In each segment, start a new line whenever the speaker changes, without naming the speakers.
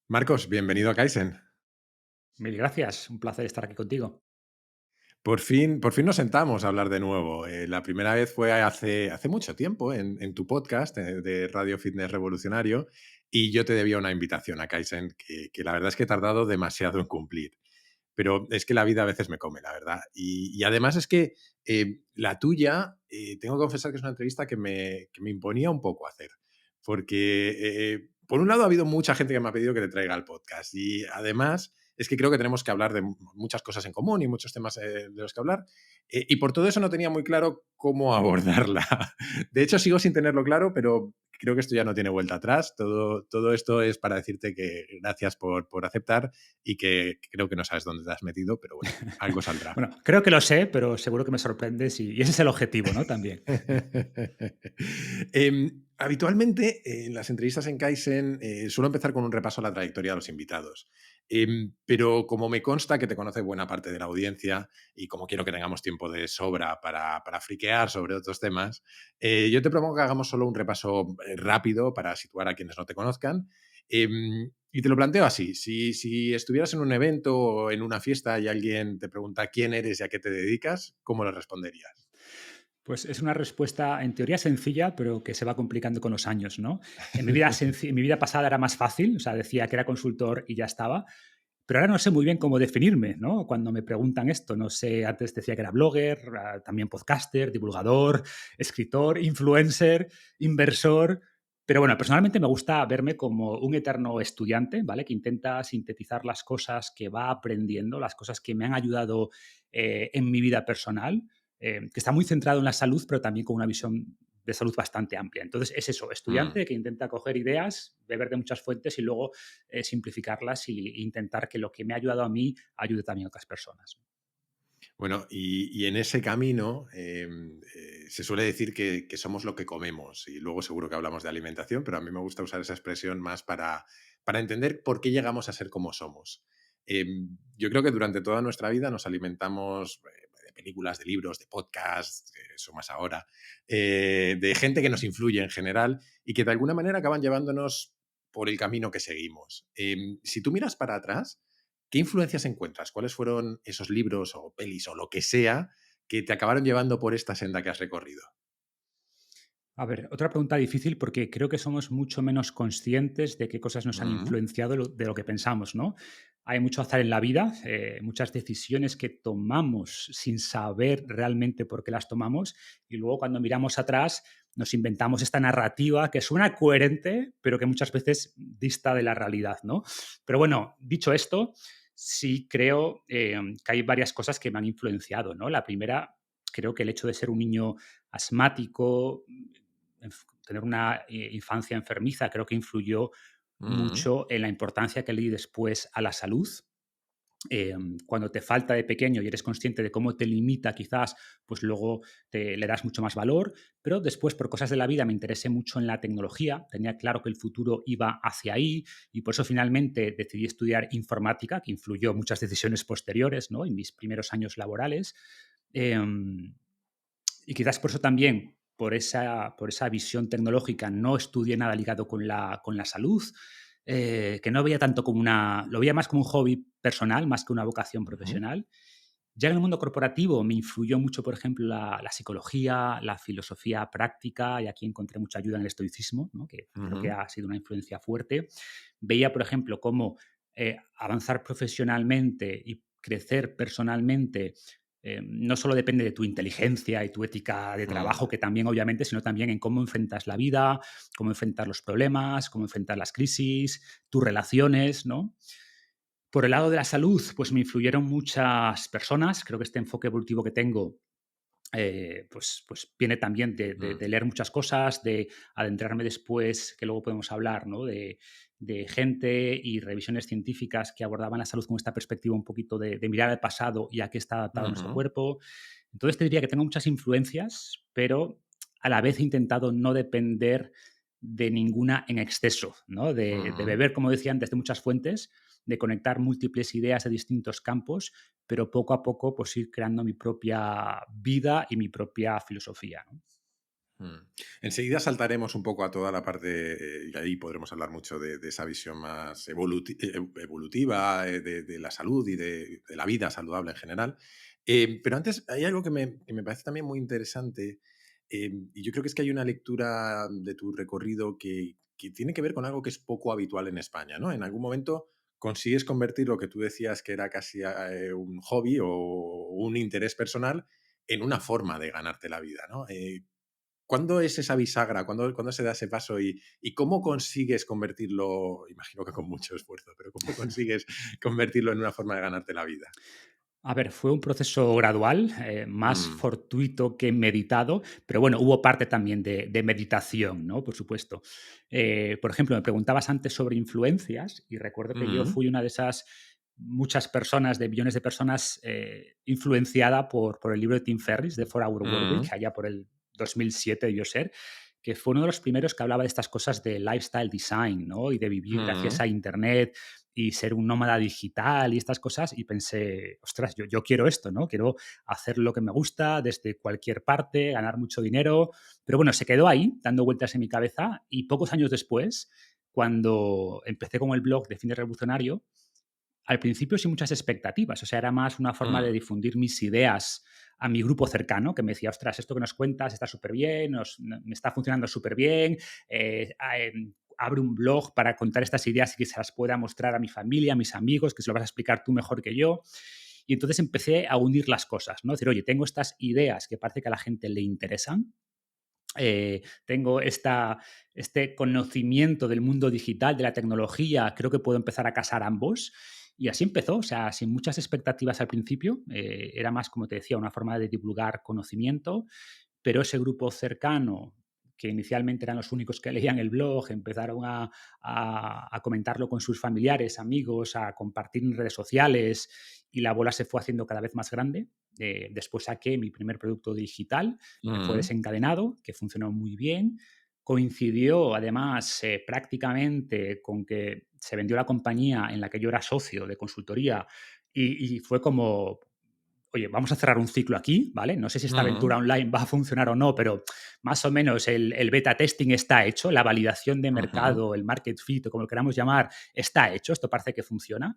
Marcos, bienvenido a Kaizen.
Mil gracias, un placer estar aquí contigo.
Por fin nos sentamos a hablar de nuevo. La primera vez fue hace mucho tiempo en tu podcast de Radio Fitness Revolucionario y yo te debía una invitación a Kaizen que la verdad es que he tardado demasiado en cumplir. Pero es que la vida a veces me come, la verdad. Y además es que la tuya, tengo que confesar que es una entrevista que me imponía un poco hacer. Porque, por un lado, ha habido mucha gente que me ha pedido que te traiga al podcast. Y además, es que creo que tenemos que hablar de muchas cosas en común y muchos temas de los que hablar. Y por todo eso no tenía muy claro cómo abordarla. De hecho, sigo sin tenerlo claro, pero creo que esto ya no tiene vuelta atrás. Todo esto es para decirte que gracias por aceptar y que creo que no sabes dónde te has metido, pero bueno, algo saldrá.
Bueno, creo que lo sé, pero seguro que me sorprendes y ese es el objetivo, ¿no? También.
Habitualmente, en las entrevistas en Kaizen, suelo empezar con un repaso a la trayectoria de los invitados. Pero como me consta que te conoce buena parte de la audiencia y como quiero que tengamos tiempo de sobra para friquear sobre otros temas, yo te propongo que hagamos solo un repaso rápido para situar a quienes no te conozcan. Y te lo planteo así, si estuvieras en un evento o en una fiesta y alguien te pregunta quién eres y a qué te dedicas, ¿cómo le responderías?
Pues es una respuesta en teoría sencilla, pero que se va complicando con los años, ¿no? En mi vida pasada era más fácil, o sea, decía que era consultor y ya estaba, pero ahora no sé muy bien cómo definirme, ¿no? Cuando me preguntan esto, no sé, antes decía que era blogger, también podcaster, divulgador, escritor, influencer, inversor. Pero bueno, personalmente me gusta verme como un eterno estudiante, ¿vale? Que intenta sintetizar las cosas que va aprendiendo, las cosas que me han ayudado en mi vida personal, que está muy centrado en la salud, pero también con una visión de salud bastante amplia. Entonces es eso,
Mm.
estudiante que intenta coger ideas, beber de muchas fuentes y luego simplificarlas y intentar que lo que me ha ayudado a mí ayude también a otras personas.
Bueno, y en ese camino se suele decir que somos lo que comemos y luego seguro que hablamos de alimentación, pero a mí me gusta usar esa expresión más para entender por qué llegamos a ser como somos. Yo creo que durante toda nuestra vida nos alimentamos de películas, de libros, de podcasts, eso más ahora, de gente que nos influye en general y que de alguna manera acaban llevándonos por el camino que seguimos. Si tú miras para atrás, ¿qué influencias encuentras? ¿Cuáles fueron esos libros o pelis o lo que sea que te acabaron llevando por esta senda que has recorrido?
A ver, otra pregunta difícil porque creo que somos mucho menos conscientes de qué cosas nos han
Mm,
influenciado de lo que pensamos, ¿no? Hay mucho azar en la vida, muchas decisiones que tomamos sin saber realmente por qué las tomamos y luego cuando miramos atrás nos inventamos esta narrativa que suena coherente, pero que muchas veces dista de la realidad, ¿no? Pero bueno, dicho esto, sí creo que hay varias cosas que me han influenciado, ¿no? La primera, creo que el hecho de ser un niño asmático, tener una infancia enfermiza, creo que influyó
mm.
mucho en la importancia que le di después a la salud. Cuando te falta de pequeño y eres consciente de cómo te limita quizás, pues luego le das mucho más valor, pero después por cosas de la vida me interesé mucho en la tecnología, tenía claro que el futuro iba hacia ahí y por eso finalmente decidí estudiar informática, que influyó muchas decisiones posteriores, ¿no? En mis primeros años laborales. Em, y quizás por eso también, por esa visión tecnológica, no estudié nada ligado con la salud, que no veía tanto como una, lo veía más como un hobby personal, más que una vocación
Ujú,
profesional. Ya en el mundo corporativo me influyó mucho, por ejemplo, la psicología, la filosofía práctica, y aquí encontré mucha ayuda en el estoicismo, ¿no? Que creo que
ujú,
ha sido una influencia fuerte. Veía, por ejemplo, cómo avanzar profesionalmente y crecer personalmente no solo depende de tu inteligencia y tu ética de trabajo,
mm.
que también obviamente, sino también en cómo enfrentas la vida, cómo enfrentar los problemas, cómo enfrentar las crisis, tus relaciones, ¿no? Por el lado de la salud, pues me influyeron muchas personas. Creo que este enfoque evolutivo que tengo pues viene también
Mm,
de leer muchas cosas, de adentrarme después, que luego podemos hablar, ¿no? De gente y revisiones científicas que abordaban la salud con esta perspectiva un poquito de mirar al pasado y a qué está adaptado nuestro
ujú,
cuerpo. Entonces te diría que tengo muchas influencias, pero a la vez he intentado no depender de ninguna en exceso, ¿no? De
ujú.
beber, como decía antes, de muchas fuentes, de conectar múltiples ideas de distintos campos, pero poco a poco pues ir creando mi propia vida y mi propia filosofía, ¿no?
Mm. Enseguida saltaremos un poco a toda la parte, y ahí podremos hablar mucho de esa visión más evolutiva, de la salud y de la vida saludable en general. Pero antes hay algo que me parece también muy interesante, y yo creo que es que hay una lectura de tu recorrido que tiene que ver con algo que es poco habitual en España, ¿no? En algún momento consigues convertir lo que tú decías que era casi un hobby o un interés personal en una forma de ganarte la vida, ¿no? ¿Cuándo es esa bisagra? ¿Cuándo se da ese paso? ¿Y cómo consigues convertirlo? Imagino que con mucho esfuerzo, pero ¿cómo consigues convertirlo en una forma de ganarte la vida?
A ver, fue un proceso gradual, más
Mm,
fortuito que meditado, pero bueno, hubo parte también de meditación, ¿no? Por supuesto. Por ejemplo, me preguntabas antes sobre influencias y recuerdo que yo
mm,
fui una de esas muchas personas, de billones de personas, influenciada por el libro de Tim Ferriss, de 4 Hour
mm,
Workweek, allá por el 2007 debió ser, que fue uno de los primeros que hablaba de estas cosas de lifestyle design, ¿no? Y de vivir gracias
mm,
a Internet y ser un nómada digital y estas cosas, y pensé, ostras, yo quiero esto, ¿no? Quiero hacer lo que me gusta desde cualquier parte, ganar mucho dinero, pero bueno, se quedó ahí, dando vueltas en mi cabeza, y pocos años después, cuando empecé con el blog de Fin de Revolucionario, al principio sin muchas expectativas, o sea, era más una forma de
mm,
difundir mis ideas a mi grupo cercano, que me decía, ostras, esto que nos cuentas está súper bien, me está funcionando súper bien, abre un blog para contar estas ideas y que se las pueda mostrar a mi familia, a mis amigos, que se lo vas a explicar tú mejor que yo. Y entonces empecé a unir las cosas, ¿no? Decir, oye, tengo estas ideas que parece que a la gente le interesan, tengo este conocimiento del mundo digital, de la tecnología, creo que puedo empezar a casar ambos. Y así empezó, o sea, sin muchas expectativas al principio, era más, como te decía, una forma de divulgar conocimiento, pero ese grupo cercano, que inicialmente eran los únicos que leían el blog, empezaron a comentarlo con sus familiares, amigos, a compartir en redes sociales y la bola se fue haciendo cada vez más grande. Después saqué mi primer producto digital, que fue
mm,
Desencadenado, que funcionó muy bien. Coincidió además prácticamente con que se vendió la compañía en la que yo era socio de consultoría y fue como, oye, vamos a cerrar un ciclo aquí, ¿vale? No sé si esta aventura
mm,
online va a funcionar o no, pero más o menos el beta testing está hecho, la validación de
ujú.
mercado, el market fit o como lo queramos llamar, está hecho, esto parece que funciona.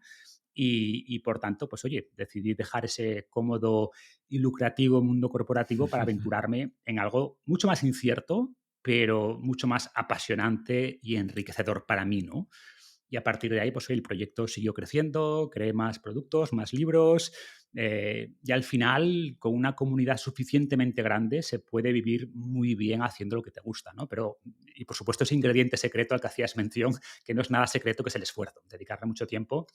Y por tanto, pues oye, decidí dejar ese cómodo y lucrativo mundo corporativo para aventurarme en algo mucho más incierto, pero mucho más apasionante y enriquecedor para mí, ¿no? Y a partir de ahí, pues el proyecto siguió creciendo, creé más productos, más libros, y al final, con una comunidad suficientemente grande, se puede vivir muy bien haciendo lo que te gusta, ¿no? Pero, y por supuesto, ese ingrediente secreto al que hacías mención, que no es nada secreto, que es el esfuerzo, dedicarle mucho tiempo.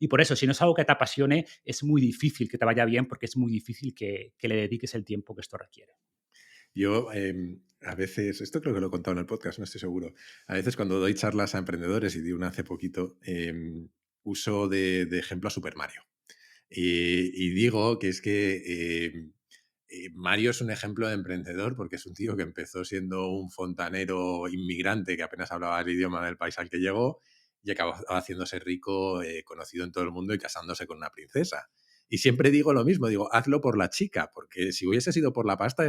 Y por eso, si no es algo que te apasione, es muy difícil que te vaya bien, porque es muy difícil que le dediques el tiempo que esto requiere.
Yo a veces, esto creo que lo he contado en el podcast, no estoy seguro. A veces cuando doy charlas a emprendedores, y di una hace poquito, uso de ejemplo a Super Mario. Y digo que es que Mario es un ejemplo de emprendedor porque es un tío que empezó siendo un fontanero inmigrante que apenas hablaba el idioma del país al que llegó y acabó haciéndose rico, conocido en todo el mundo y casándose con una princesa. Y siempre digo lo mismo, digo, hazlo por la chica, porque si hubiese sido por la pasta,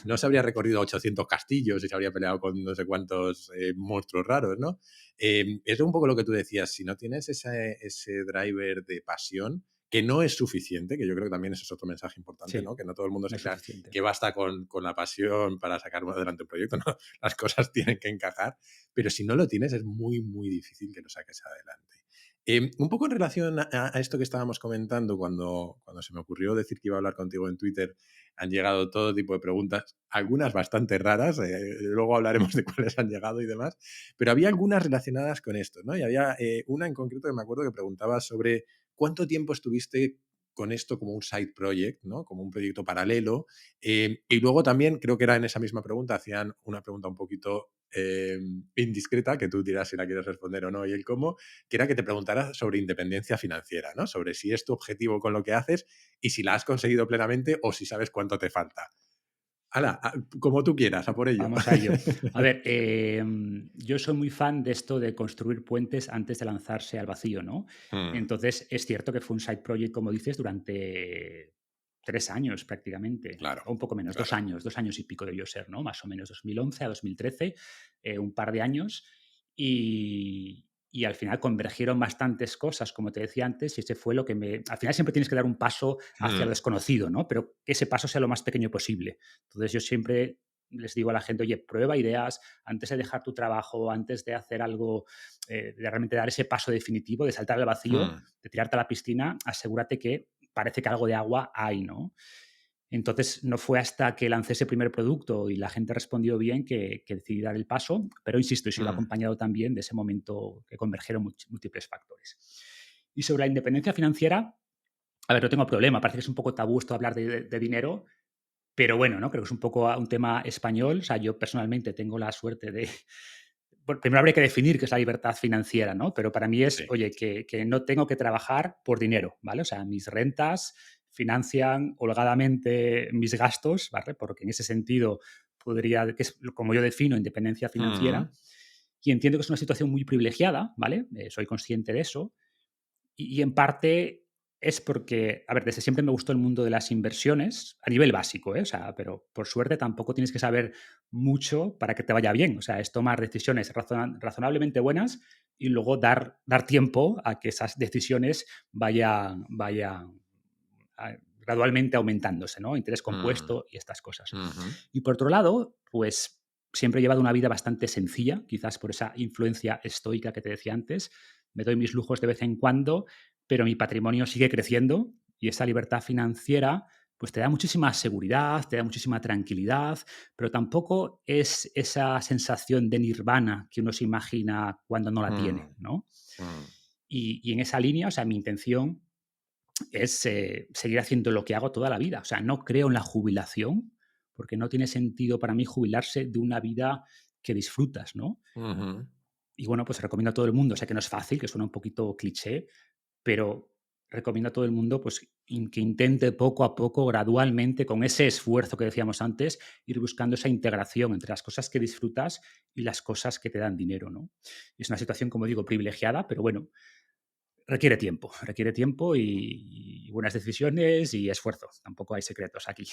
no se habría recorrido 800 castillos y se habría peleado con no sé cuántos monstruos raros, ¿no? Es un poco lo que tú decías, si no tienes ese driver de pasión, que no es suficiente, que yo creo que también ese es otro mensaje importante,
Sí,
¿no? Que no todo el mundo
no
se
es
crea
suficiente.
que basta con la pasión para sacar adelante un proyecto, ¿no? Las cosas tienen que encajar, pero si no lo tienes es muy, muy difícil que lo saques adelante. Un poco en relación a esto que estábamos comentando, cuando se me ocurrió decir que iba a hablar contigo en Twitter, han llegado todo tipo de preguntas, algunas bastante raras, luego hablaremos de cuáles han llegado y demás, pero había algunas relacionadas con esto, ¿no? Y había una en concreto que me acuerdo que preguntaba sobre cuánto tiempo estuviste con esto como un side project, ¿no? Como un proyecto paralelo. Y luego también, creo que era en esa misma pregunta, hacían una pregunta un poquito indiscreta, que tú dirás si la quieres responder o no y el cómo, que era que te preguntara sobre independencia financiera, ¿no? Sobre si es tu objetivo con lo que haces y si la has conseguido plenamente o si sabes cuánto te falta. Hala, como tú quieras, a por ello.
Vamos a ello. A ver, yo soy muy fan de esto de construir puentes antes de lanzarse al vacío, ¿no?
Mm,
Entonces, es cierto que fue un side project, como dices, durante 3 años prácticamente,
Claro,
o un poco menos,
claro.
2 años y pico debió ser, ¿no? Más o menos, 2011 a 2013, un par de años. Y al final convergieron bastantes cosas, como te decía antes, y ese fue lo que me... Al final siempre tienes que dar un paso hacia lo
Mm,
desconocido, ¿no? Pero que ese paso sea lo más pequeño posible. Entonces yo siempre les digo a la gente, oye, prueba ideas antes de dejar tu trabajo, antes de hacer algo, de realmente dar ese paso definitivo, de saltar al vacío,
mm,
de tirarte a la piscina, asegúrate que parece que algo de agua hay, ¿no? Entonces, no fue hasta que lancé ese primer producto y la gente respondió bien que decidí dar el paso, pero insisto, eso iba
mm,
acompañado también de ese momento que convergieron múltiples factores. Y sobre la independencia financiera, a ver, no tengo problema, parece que es un poco tabú esto hablar de dinero, pero bueno, ¿no? Creo que es un poco un tema español. O sea, yo personalmente tengo la suerte de... Bueno, primero habría que definir qué es la libertad financiera, ¿no? Pero para mí es,
sí.
oye, que no tengo que trabajar por dinero, ¿vale? O sea, mis rentas financian holgadamente mis gastos, ¿vale? Porque en ese sentido podría, que es como yo defino independencia
Mm,
financiera, y entiendo que es una situación muy privilegiada, ¿vale? Soy consciente de eso, y en parte es porque, a ver, desde siempre me gustó el mundo de las inversiones, a nivel básico, ¿eh? O sea, pero por suerte tampoco tienes que saber mucho para que te vaya bien. O sea, es tomar decisiones razonablemente buenas y luego dar tiempo a que esas decisiones vayan gradualmente aumentándose, ¿no? Interés
mm,
compuesto y estas cosas.
ujú,
Y por otro lado, pues siempre he llevado una vida bastante sencilla, quizás por esa influencia estoica que te decía antes. Me doy mis lujos de vez en cuando, pero mi patrimonio sigue creciendo y esa libertad financiera pues te da muchísima seguridad, te da muchísima tranquilidad, pero tampoco es esa sensación de nirvana que uno se imagina cuando no la tiene,
mm,
¿no?
mm,
Y en esa línea, o sea, mi intención es seguir haciendo lo que hago toda la vida. O sea, no creo en la jubilación, porque no tiene sentido para mí jubilarse de una vida que disfrutas, ¿no?
ujú,
Y bueno, pues recomiendo a todo el mundo, sé que no es fácil, que suena un poquito cliché, pero recomiendo a todo el mundo pues, que intente poco a poco, gradualmente, con ese esfuerzo que decíamos antes, ir buscando esa integración entre las cosas que disfrutas y las cosas que te dan dinero, ¿no? Es una situación, como digo, privilegiada, pero bueno, requiere tiempo y buenas decisiones y esfuerzo. Tampoco hay secretos aquí.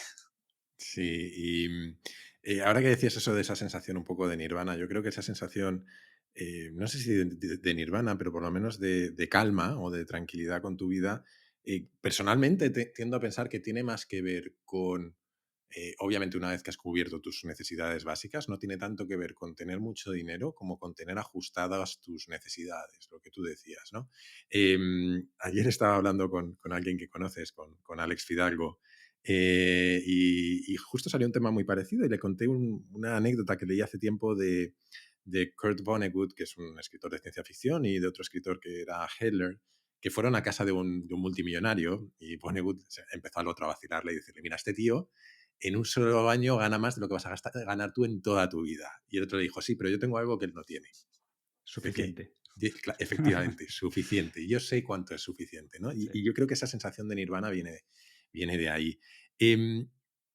sí, y ahora que decías eso de esa sensación un poco de nirvana, yo creo que esa sensación, no sé si de nirvana, pero por lo menos de calma o de tranquilidad con tu vida, personalmente tiendo a pensar que tiene más que ver con, obviamente una vez que has cubierto tus necesidades básicas, no tiene tanto que ver con tener mucho dinero como con tener ajustadas tus necesidades, lo que tú decías, ¿no? Ayer estaba hablando con alguien que conoces, con Alex Fidalgo, y justo salió un tema muy parecido y le conté una anécdota que leí hace tiempo de Kurt Vonnegut, que es un escritor de ciencia ficción, y de otro escritor que era Heller, que fueron a casa de un multimillonario y Vonnegut empezó al otro a vacilarle y decirle, mira, este tío en un solo año gana más de lo que vas a ganar tú en toda tu vida. Y el otro le dijo, sí, pero yo tengo algo que él no tiene. Dice, ¿qué?
Suficiente.
Efectivamente, suficiente. Yo sé cuánto es suficiente, ¿no? Y,
Sí.
y yo creo que esa sensación de nirvana viene de ahí. Em,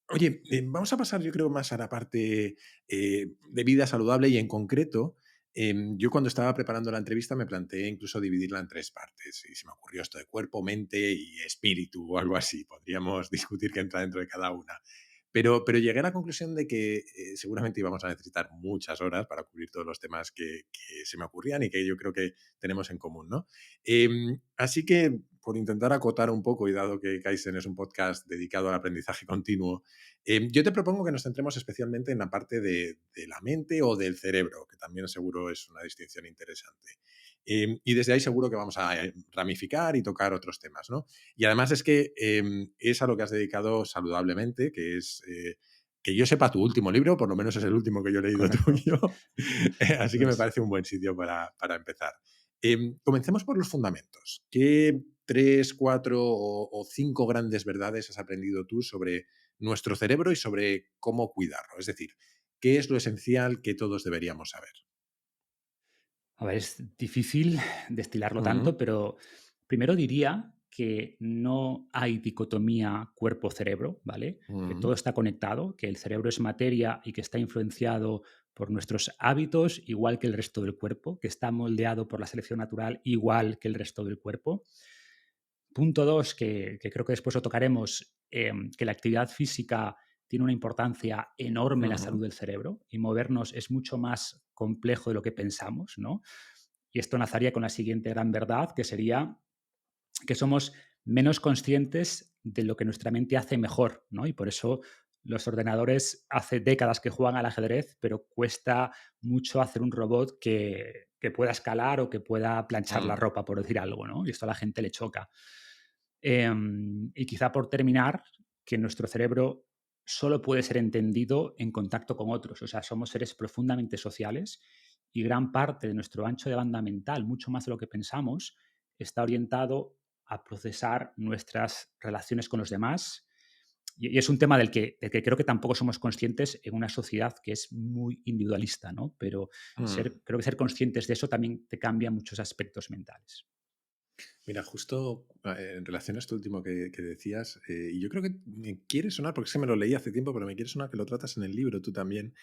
Oye, vamos a pasar, yo creo, más a la parte de vida saludable y en concreto, yo cuando estaba preparando la entrevista me planteé incluso dividirla en tres partes y se me ocurrió esto de cuerpo, mente y espíritu o algo así. Podríamos discutir qué entra dentro de cada una. Pero llegué a la conclusión de que seguramente íbamos a necesitar muchas horas para cubrir todos los temas que se me ocurrían y que yo creo que tenemos en común, ¿no? Así que, por intentar acotar un poco, y dado que Kaizen es un podcast dedicado al aprendizaje continuo, yo te propongo que nos centremos especialmente en la parte de la mente o del cerebro, que también seguro es una distinción interesante. Y desde ahí seguro que vamos a ramificar y tocar otros temas, ¿no? Y además es que es a lo que has dedicado saludablemente, que es, que yo sepa, tu último libro, por lo menos es el último que yo he leído
Correcto.
tuyo, así
Eso
que me
es.
parece un buen sitio para empezar. Comencemos por los fundamentos. ¿Qué tres, cuatro o cinco grandes verdades has aprendido tú sobre nuestro cerebro y sobre cómo cuidarlo? Es decir, ¿qué es lo esencial que todos deberíamos saber?
A ver, es difícil destilarlo
Ujú,
tanto, pero primero diría que no hay dicotomía cuerpo-cerebro, ¿vale? Que
ujú,
todo está conectado, que el cerebro es materia y que está influenciado por nuestros hábitos, igual que el resto del cuerpo, que está moldeado por la selección natural, igual que el resto del cuerpo. Punto 2 que creo que después lo tocaremos, que la actividad física tiene una importancia enorme en la
Ujú.
salud del cerebro y movernos es mucho más complejo de lo que pensamos, ¿no? Y esto enlazaría con la siguiente gran verdad, que sería que somos menos conscientes de lo que nuestra mente hace mejor, ¿no? Y por eso los ordenadores hace décadas que juegan al ajedrez, pero cuesta mucho hacer un robot que pueda escalar o que pueda planchar la
Mm,
ropa, por decir algo, ¿no? Y esto a la gente le choca. Y quizá por terminar, que nuestro cerebro solo puede ser entendido en contacto con otros. O sea, somos seres profundamente sociales y gran parte de nuestro ancho de banda mental, mucho más de lo que pensamos, está orientado a procesar nuestras relaciones con los demás. Y es un tema del que creo que tampoco somos conscientes en una sociedad que es muy individualista, ¿no? Pero
mm.
creo que ser conscientes de eso también te cambia muchos aspectos mentales.
Mira, justo en relación a esto último que decías, y yo creo que me quiere sonar, porque es que me lo leí hace tiempo, pero me quiere sonar que lo tratas en el libro tú también.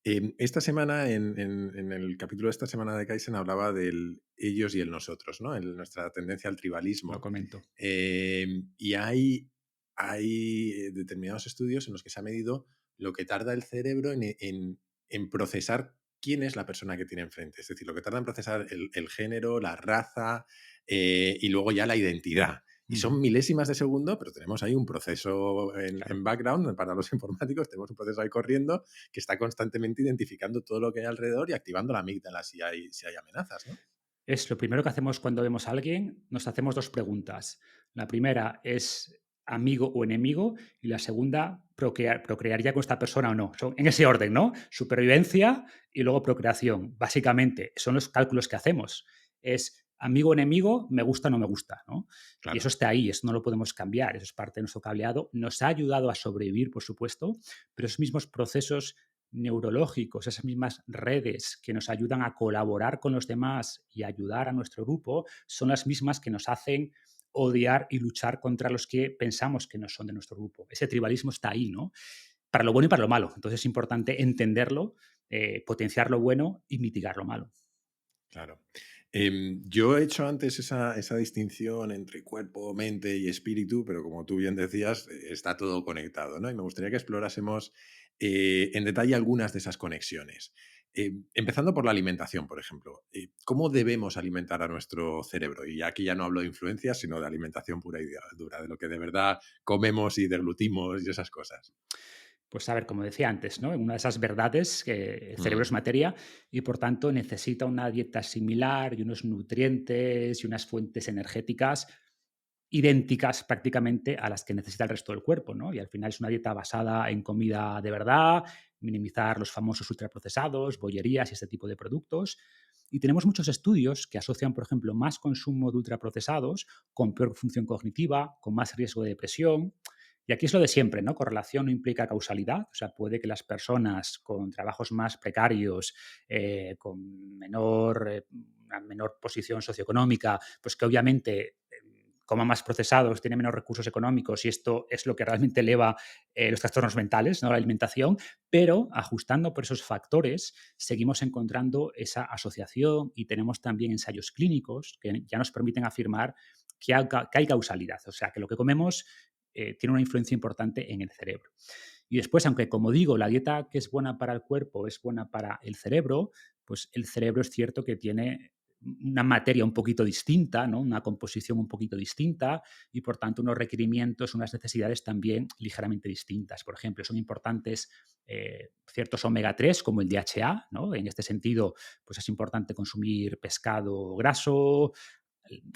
Esta semana, en el capítulo de esta semana de Kaizen, hablaba del ellos y el nosotros, ¿no? Nuestra tendencia al
Lo
tribalismo.
comento.
Y hay determinados estudios en los que se ha medido lo que tarda el cerebro en procesar quién es la persona que tiene enfrente. Es decir, lo que tarda en procesar el género, la raza, y luego ya la identidad. Y
Ujú,
son milésimas de segundo, pero tenemos ahí un proceso en
claro.
background para los informáticos, tenemos un proceso ahí corriendo que está constantemente identificando todo lo que hay alrededor y activando la amígdala si hay amenazas, ¿no?
Es lo primero que hacemos cuando vemos a alguien, nos hacemos 2 preguntas. La primera es amigo o enemigo y la segunda, procrearía con esta persona o no. Son en ese orden, ¿no? Supervivencia y luego procreación. Básicamente, son los cálculos que hacemos. Es amigo o enemigo, me gusta o no me gusta, ¿no? Y eso
Claro.
está ahí, eso no lo podemos cambiar, eso es parte de nuestro cableado. Nos ha ayudado a sobrevivir, por supuesto, pero esos mismos procesos neurológicos, esas mismas redes que nos ayudan a colaborar con los demás y ayudar a nuestro grupo, son las mismas que nos hacen odiar y luchar contra los que pensamos que no son de nuestro grupo. Ese tribalismo está ahí, ¿no? Para lo bueno y para lo malo. Entonces es importante entenderlo, potenciar lo bueno y mitigar lo malo.
Claro. Yo he hecho antes esa distinción entre cuerpo, mente y espíritu, pero como tú bien decías, está todo conectado, ¿no? Y me gustaría que explorásemos en detalle algunas de esas conexiones. Empezando por la alimentación, por ejemplo. ¿Cómo debemos alimentar a nuestro cerebro? Y aquí ya no hablo de influencias, sino de alimentación pura y dura, de lo que de verdad comemos y deglutimos y esas cosas.
Pues a ver, como decía antes, ¿no? Una de esas verdades que el cerebro es
Mm,
materia y por tanto necesita una dieta similar y unos nutrientes y unas fuentes energéticas idénticas prácticamente a las que necesita el resto del cuerpo, ¿no? Y al final es una dieta basada en comida de verdad, minimizar los famosos ultraprocesados, bollerías y este tipo de productos. Y tenemos muchos estudios que asocian, por ejemplo, más consumo de ultraprocesados con peor función cognitiva, con más riesgo de depresión. Y aquí es lo de siempre, ¿no? Correlación no implica causalidad. O sea, puede que las personas con trabajos más precarios, con una menor posición socioeconómica, pues que obviamente coman más procesados, tienen menos recursos económicos y esto es lo que realmente eleva los trastornos mentales, ¿no? La alimentación, pero ajustando por esos factores seguimos encontrando esa asociación y tenemos también ensayos clínicos que ya nos permiten afirmar que hay causalidad, o sea, que lo que comemos tiene una influencia importante en el cerebro. Y después, aunque como digo, la dieta que es buena para el cuerpo es buena para el cerebro, pues el cerebro es cierto que tiene una materia un poquito distinta, ¿no? Una composición un poquito distinta y por tanto unos requerimientos, unas necesidades también ligeramente distintas. Por ejemplo, son importantes ciertos omega 3 como el DHA, ¿no? En este sentido, pues es importante consumir pescado graso,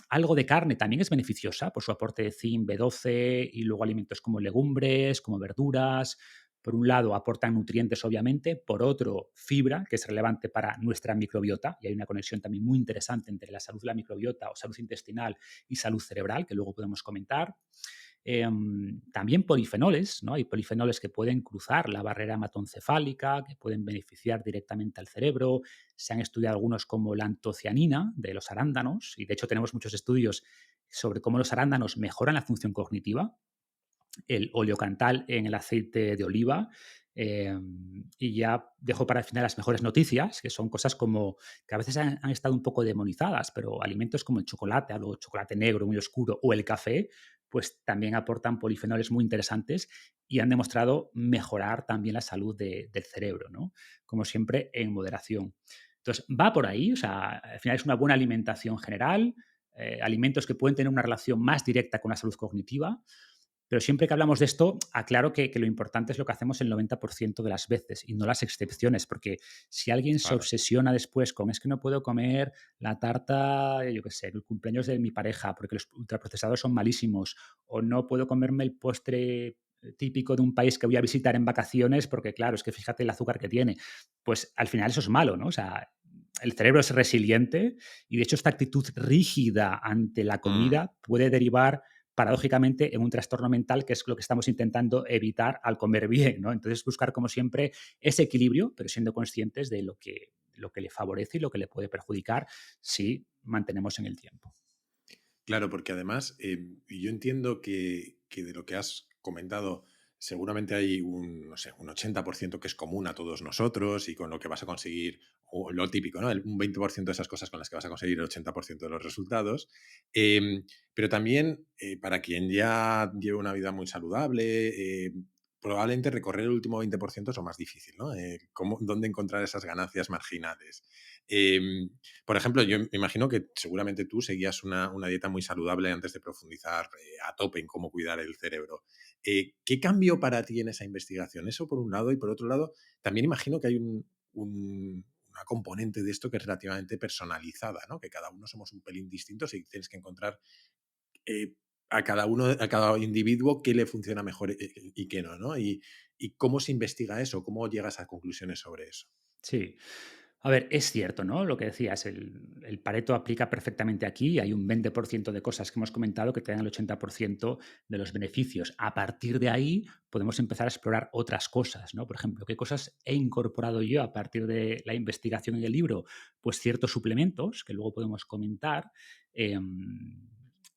algo de carne también es beneficiosa por su aporte de zinc, B12 y luego alimentos como legumbres, como verduras. Por un lado, aportan nutrientes, obviamente. Por otro, fibra, que es relevante para nuestra microbiota. Y hay una conexión también muy interesante entre la salud de la microbiota o salud intestinal y salud cerebral, que luego podemos comentar. También polifenoles, ¿no? Hay polifenoles que pueden cruzar la barrera hematoencefálica, que pueden beneficiar directamente al cerebro. Se han estudiado algunos como la antocianina de los arándanos, y de hecho tenemos muchos estudios sobre cómo los arándanos mejoran la función cognitiva. el oleocantal en el aceite de oliva. eh, y ya dejo para el final las mejores noticias, que son cosas como que a veces han estado un poco demonizadas, pero alimentos como el chocolate, hablo de chocolate negro muy oscuro o el café, pues también aportan polifenoles muy interesantes y han demostrado mejorar también la salud del cerebro, ¿no? Como siempre, en moderación. Entonces, va por ahí, o sea, al final es una buena alimentación general, alimentos que pueden tener una relación más directa con la salud cognitiva, pero siempre que hablamos de esto, aclaro que lo importante es lo que hacemos el 90% de las veces y no las excepciones, porque si alguien se
Claro.
obsesiona después con es que no puedo comer la tarta, yo qué sé, el cumpleaños de mi pareja porque los ultraprocesados son malísimos, o no puedo comerme el postre típico de un país que voy a visitar en vacaciones porque, claro, es que fíjate el azúcar que tiene, pues al final eso es malo, ¿no? O sea, el cerebro es resiliente y de hecho esta actitud rígida ante la
Mm.
comida puede derivar paradójicamente en un trastorno mental, que es lo que estamos intentando evitar al comer bien, ¿no? Entonces, buscar como siempre ese equilibrio, pero siendo conscientes de lo que le favorece y lo que le puede perjudicar si mantenemos en el tiempo.
Claro, porque además, yo entiendo que de lo que has comentado, seguramente hay un, no sé, un 80% que es común a todos nosotros y con lo que vas a conseguir, o lo típico, ¿no? Un 20% de esas cosas con las que vas a conseguir el 80% de los resultados. Pero también, para quien ya lleva una vida muy saludable, probablemente recorrer el último 20% es lo más difícil, ¿no? ¿Dónde encontrar esas ganancias marginales? Em, por ejemplo, yo me imagino que seguramente tú seguías una dieta muy saludable antes de profundizar a tope en cómo cuidar el cerebro. ¿Qué cambió para ti en esa investigación? Eso por un lado, y por otro lado, también imagino que hay una componente de esto que es relativamente personalizada, ¿no? Que cada uno somos un pelín distintos y tienes que encontrar eh, a cada individuo qué le funciona mejor y qué no, ¿no? Y cómo se investiga eso, cómo llegas a conclusiones sobre eso.
Sí. A ver, es cierto, ¿no? Lo que decías, el Pareto aplica perfectamente aquí. Hay un 20% de cosas que hemos comentado que te dan el 80% de los beneficios. A partir de ahí podemos empezar a explorar otras cosas, ¿no? Por ejemplo, ¿qué cosas he incorporado yo a partir de la investigación en el libro? Pues ciertos suplementos que luego podemos comentar.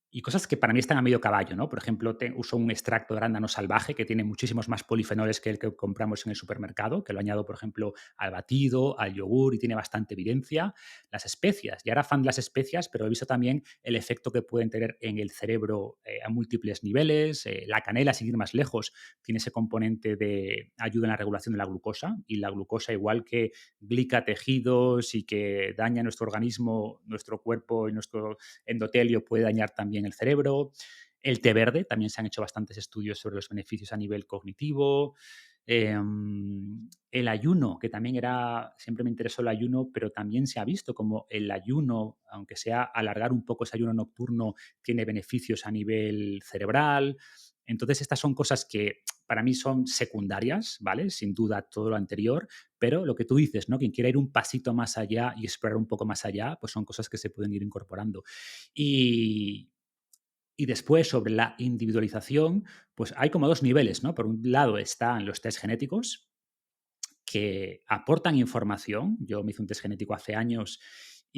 Y cosas que para mí están a medio caballo, ¿no? Por ejemplo, uso un extracto de arándano salvaje que tiene muchísimos más polifenoles que el que compramos en el supermercado, que lo añado, por ejemplo, al batido, al yogur y tiene bastante evidencia. Las especias, ya era fan de las especias, pero he visto también el efecto que pueden tener en el cerebro a múltiples niveles. La canela, sin ir más lejos, tiene ese componente de ayuda en la regulación de la glucosa y la glucosa, igual que glica tejidos y que daña nuestro organismo, nuestro cuerpo y nuestro endotelio, puede dañar también el cerebro. El té verde, también se han hecho bastantes estudios sobre los beneficios a nivel cognitivo. El ayuno, que también era, siempre me interesó el ayuno, pero también se ha visto como el ayuno, aunque sea alargar un poco ese ayuno nocturno, tiene beneficios a nivel cerebral. Entonces, estas son cosas que para mí son secundarias, ¿vale? Sin duda todo lo anterior, pero lo que tú dices, ¿no? Quien quiera ir un pasito más allá y explorar un poco más allá, pues son cosas que se pueden ir incorporando. Y, y después, sobre la individualización, pues hay como dos niveles, ¿no? Por un lado están los test genéticos, que aportan información. Yo me hice un test genético hace años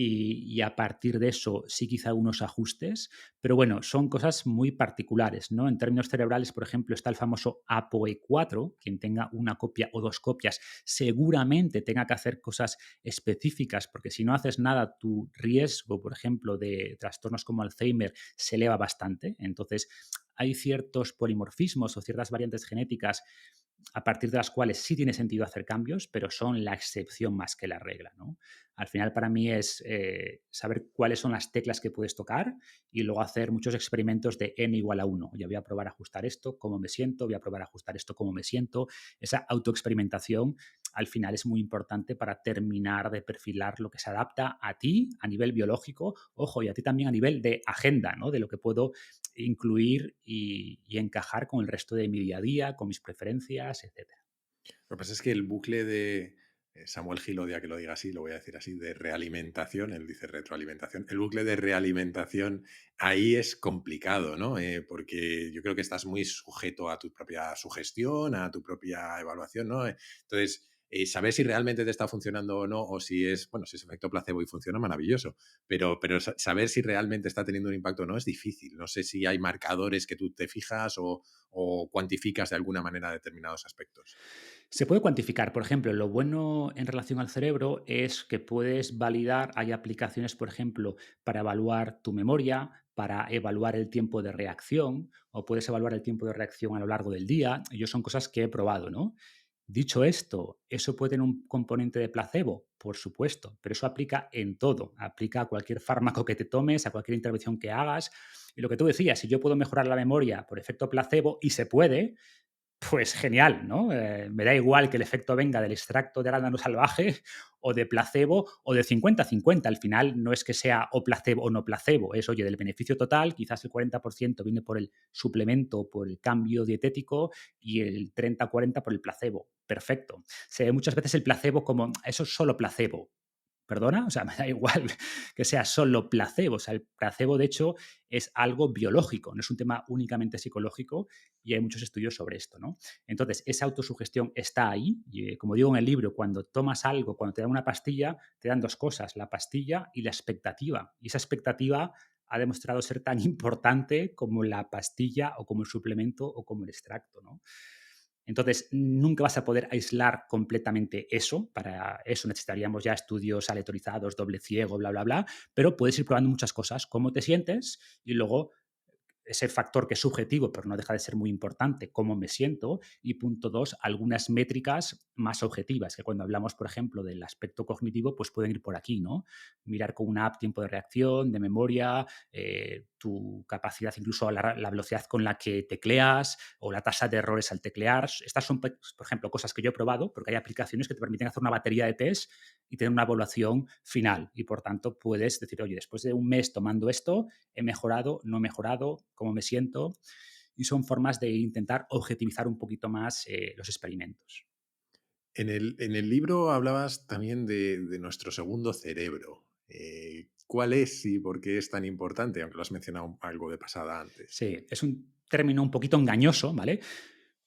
y a partir de eso sí quizá unos ajustes, pero bueno, son cosas muy particulares, ¿no? En términos cerebrales, por ejemplo, está el famoso APOE4, quien tenga una copia o dos copias seguramente tenga que hacer cosas específicas, porque si no haces nada, tu riesgo, por ejemplo, de trastornos como Alzheimer se eleva bastante. Entonces, hay ciertos polimorfismos o ciertas variantes genéticas a partir de las cuales sí tiene sentido hacer cambios, pero son la excepción más que la regla, ¿no? Al final, para mí es saber cuáles son las teclas que puedes tocar y luego hacer muchos experimentos de n igual a uno. Ya voy a probar a ajustar esto, cómo me siento, voy a probar a ajustar esto, cómo me siento. Esa autoexperimentación al final es muy importante para terminar de perfilar lo que se adapta a ti a nivel biológico, ojo, y a ti también a nivel de agenda, ¿no? De lo que puedo incluir y encajar con el resto de mi día a día, con mis preferencias, etcétera.
Lo que pasa es que el bucle de Samuel Gil odia que lo diga así, lo voy a decir así, de realimentación, él dice retroalimentación, el bucle de realimentación ahí es complicado, ¿no? Porque yo creo que estás muy sujeto a tu propia sugestión, a tu propia evaluación, ¿no? Entonces, saber si realmente te está funcionando o no, o si es, bueno, si es efecto placebo y funciona, maravilloso, pero saber si realmente está teniendo un impacto o no es difícil. No sé si hay marcadores que tú te fijas o cuantificas de alguna manera determinados aspectos.
Se puede cuantificar, por ejemplo, lo bueno en relación al cerebro es que puedes validar, hay aplicaciones, por ejemplo, para evaluar tu memoria, para evaluar el tiempo de reacción, o puedes evaluar el tiempo de reacción a lo largo del día. Ellos son cosas que he probado, ¿no? Dicho esto, ¿eso puede tener un componente de placebo? Por supuesto, pero eso aplica en todo, aplica a cualquier fármaco que te tomes, a cualquier intervención que hagas. Y lo que tú decías, si yo puedo mejorar la memoria por efecto placebo, y se puede, pues genial, ¿no? Me da igual que el efecto venga del extracto de arándano salvaje o de placebo o de 50-50. Al final no es que sea o placebo o no placebo, es, oye, del beneficio total, quizás el 40% viene por el suplemento, por el cambio dietético y el 30-40 por el placebo. Perfecto. Se ve muchas veces el placebo como, eso es solo placebo. ¿Perdona? O sea, me da igual que sea solo placebo. O sea, el placebo, de hecho, es algo biológico, no es un tema únicamente psicológico y hay muchos estudios sobre esto, ¿no? Entonces, esa autosugestión está ahí y, como digo en el libro, cuando tomas algo, cuando te dan una pastilla, te dan dos cosas, la pastilla y la expectativa. Y esa expectativa ha demostrado ser tan importante como la pastilla o como el suplemento o como el extracto, ¿no? Entonces, nunca vas a poder aislar completamente eso. Para eso necesitaríamos ya estudios aleatorizados, doble ciego, bla, bla, bla. Pero puedes ir probando muchas cosas, cómo te sientes y luego ese factor que es subjetivo, pero no deja de ser muy importante, cómo me siento. Y punto dos, algunas métricas más objetivas, que cuando hablamos, por ejemplo, del aspecto cognitivo, pues pueden ir por aquí, ¿no? Mirar con una app tiempo de reacción, de memoria, tu capacidad, incluso la velocidad con la que tecleas o la tasa de errores al teclear. Estas son, por ejemplo, cosas que yo he probado, porque hay aplicaciones que te permiten hacer una batería de test y tener una evaluación final. Y por tanto, puedes decir, oye, después de un mes tomando esto, he mejorado, no he mejorado, cómo me siento. Y son formas de intentar objetivizar un poquito más los experimentos.
En el libro hablabas también de nuestro segundo cerebro. ¿Cuál es y por qué es tan importante? Aunque lo has mencionado algo de pasada antes.
Sí, es un término un poquito engañoso, ¿vale?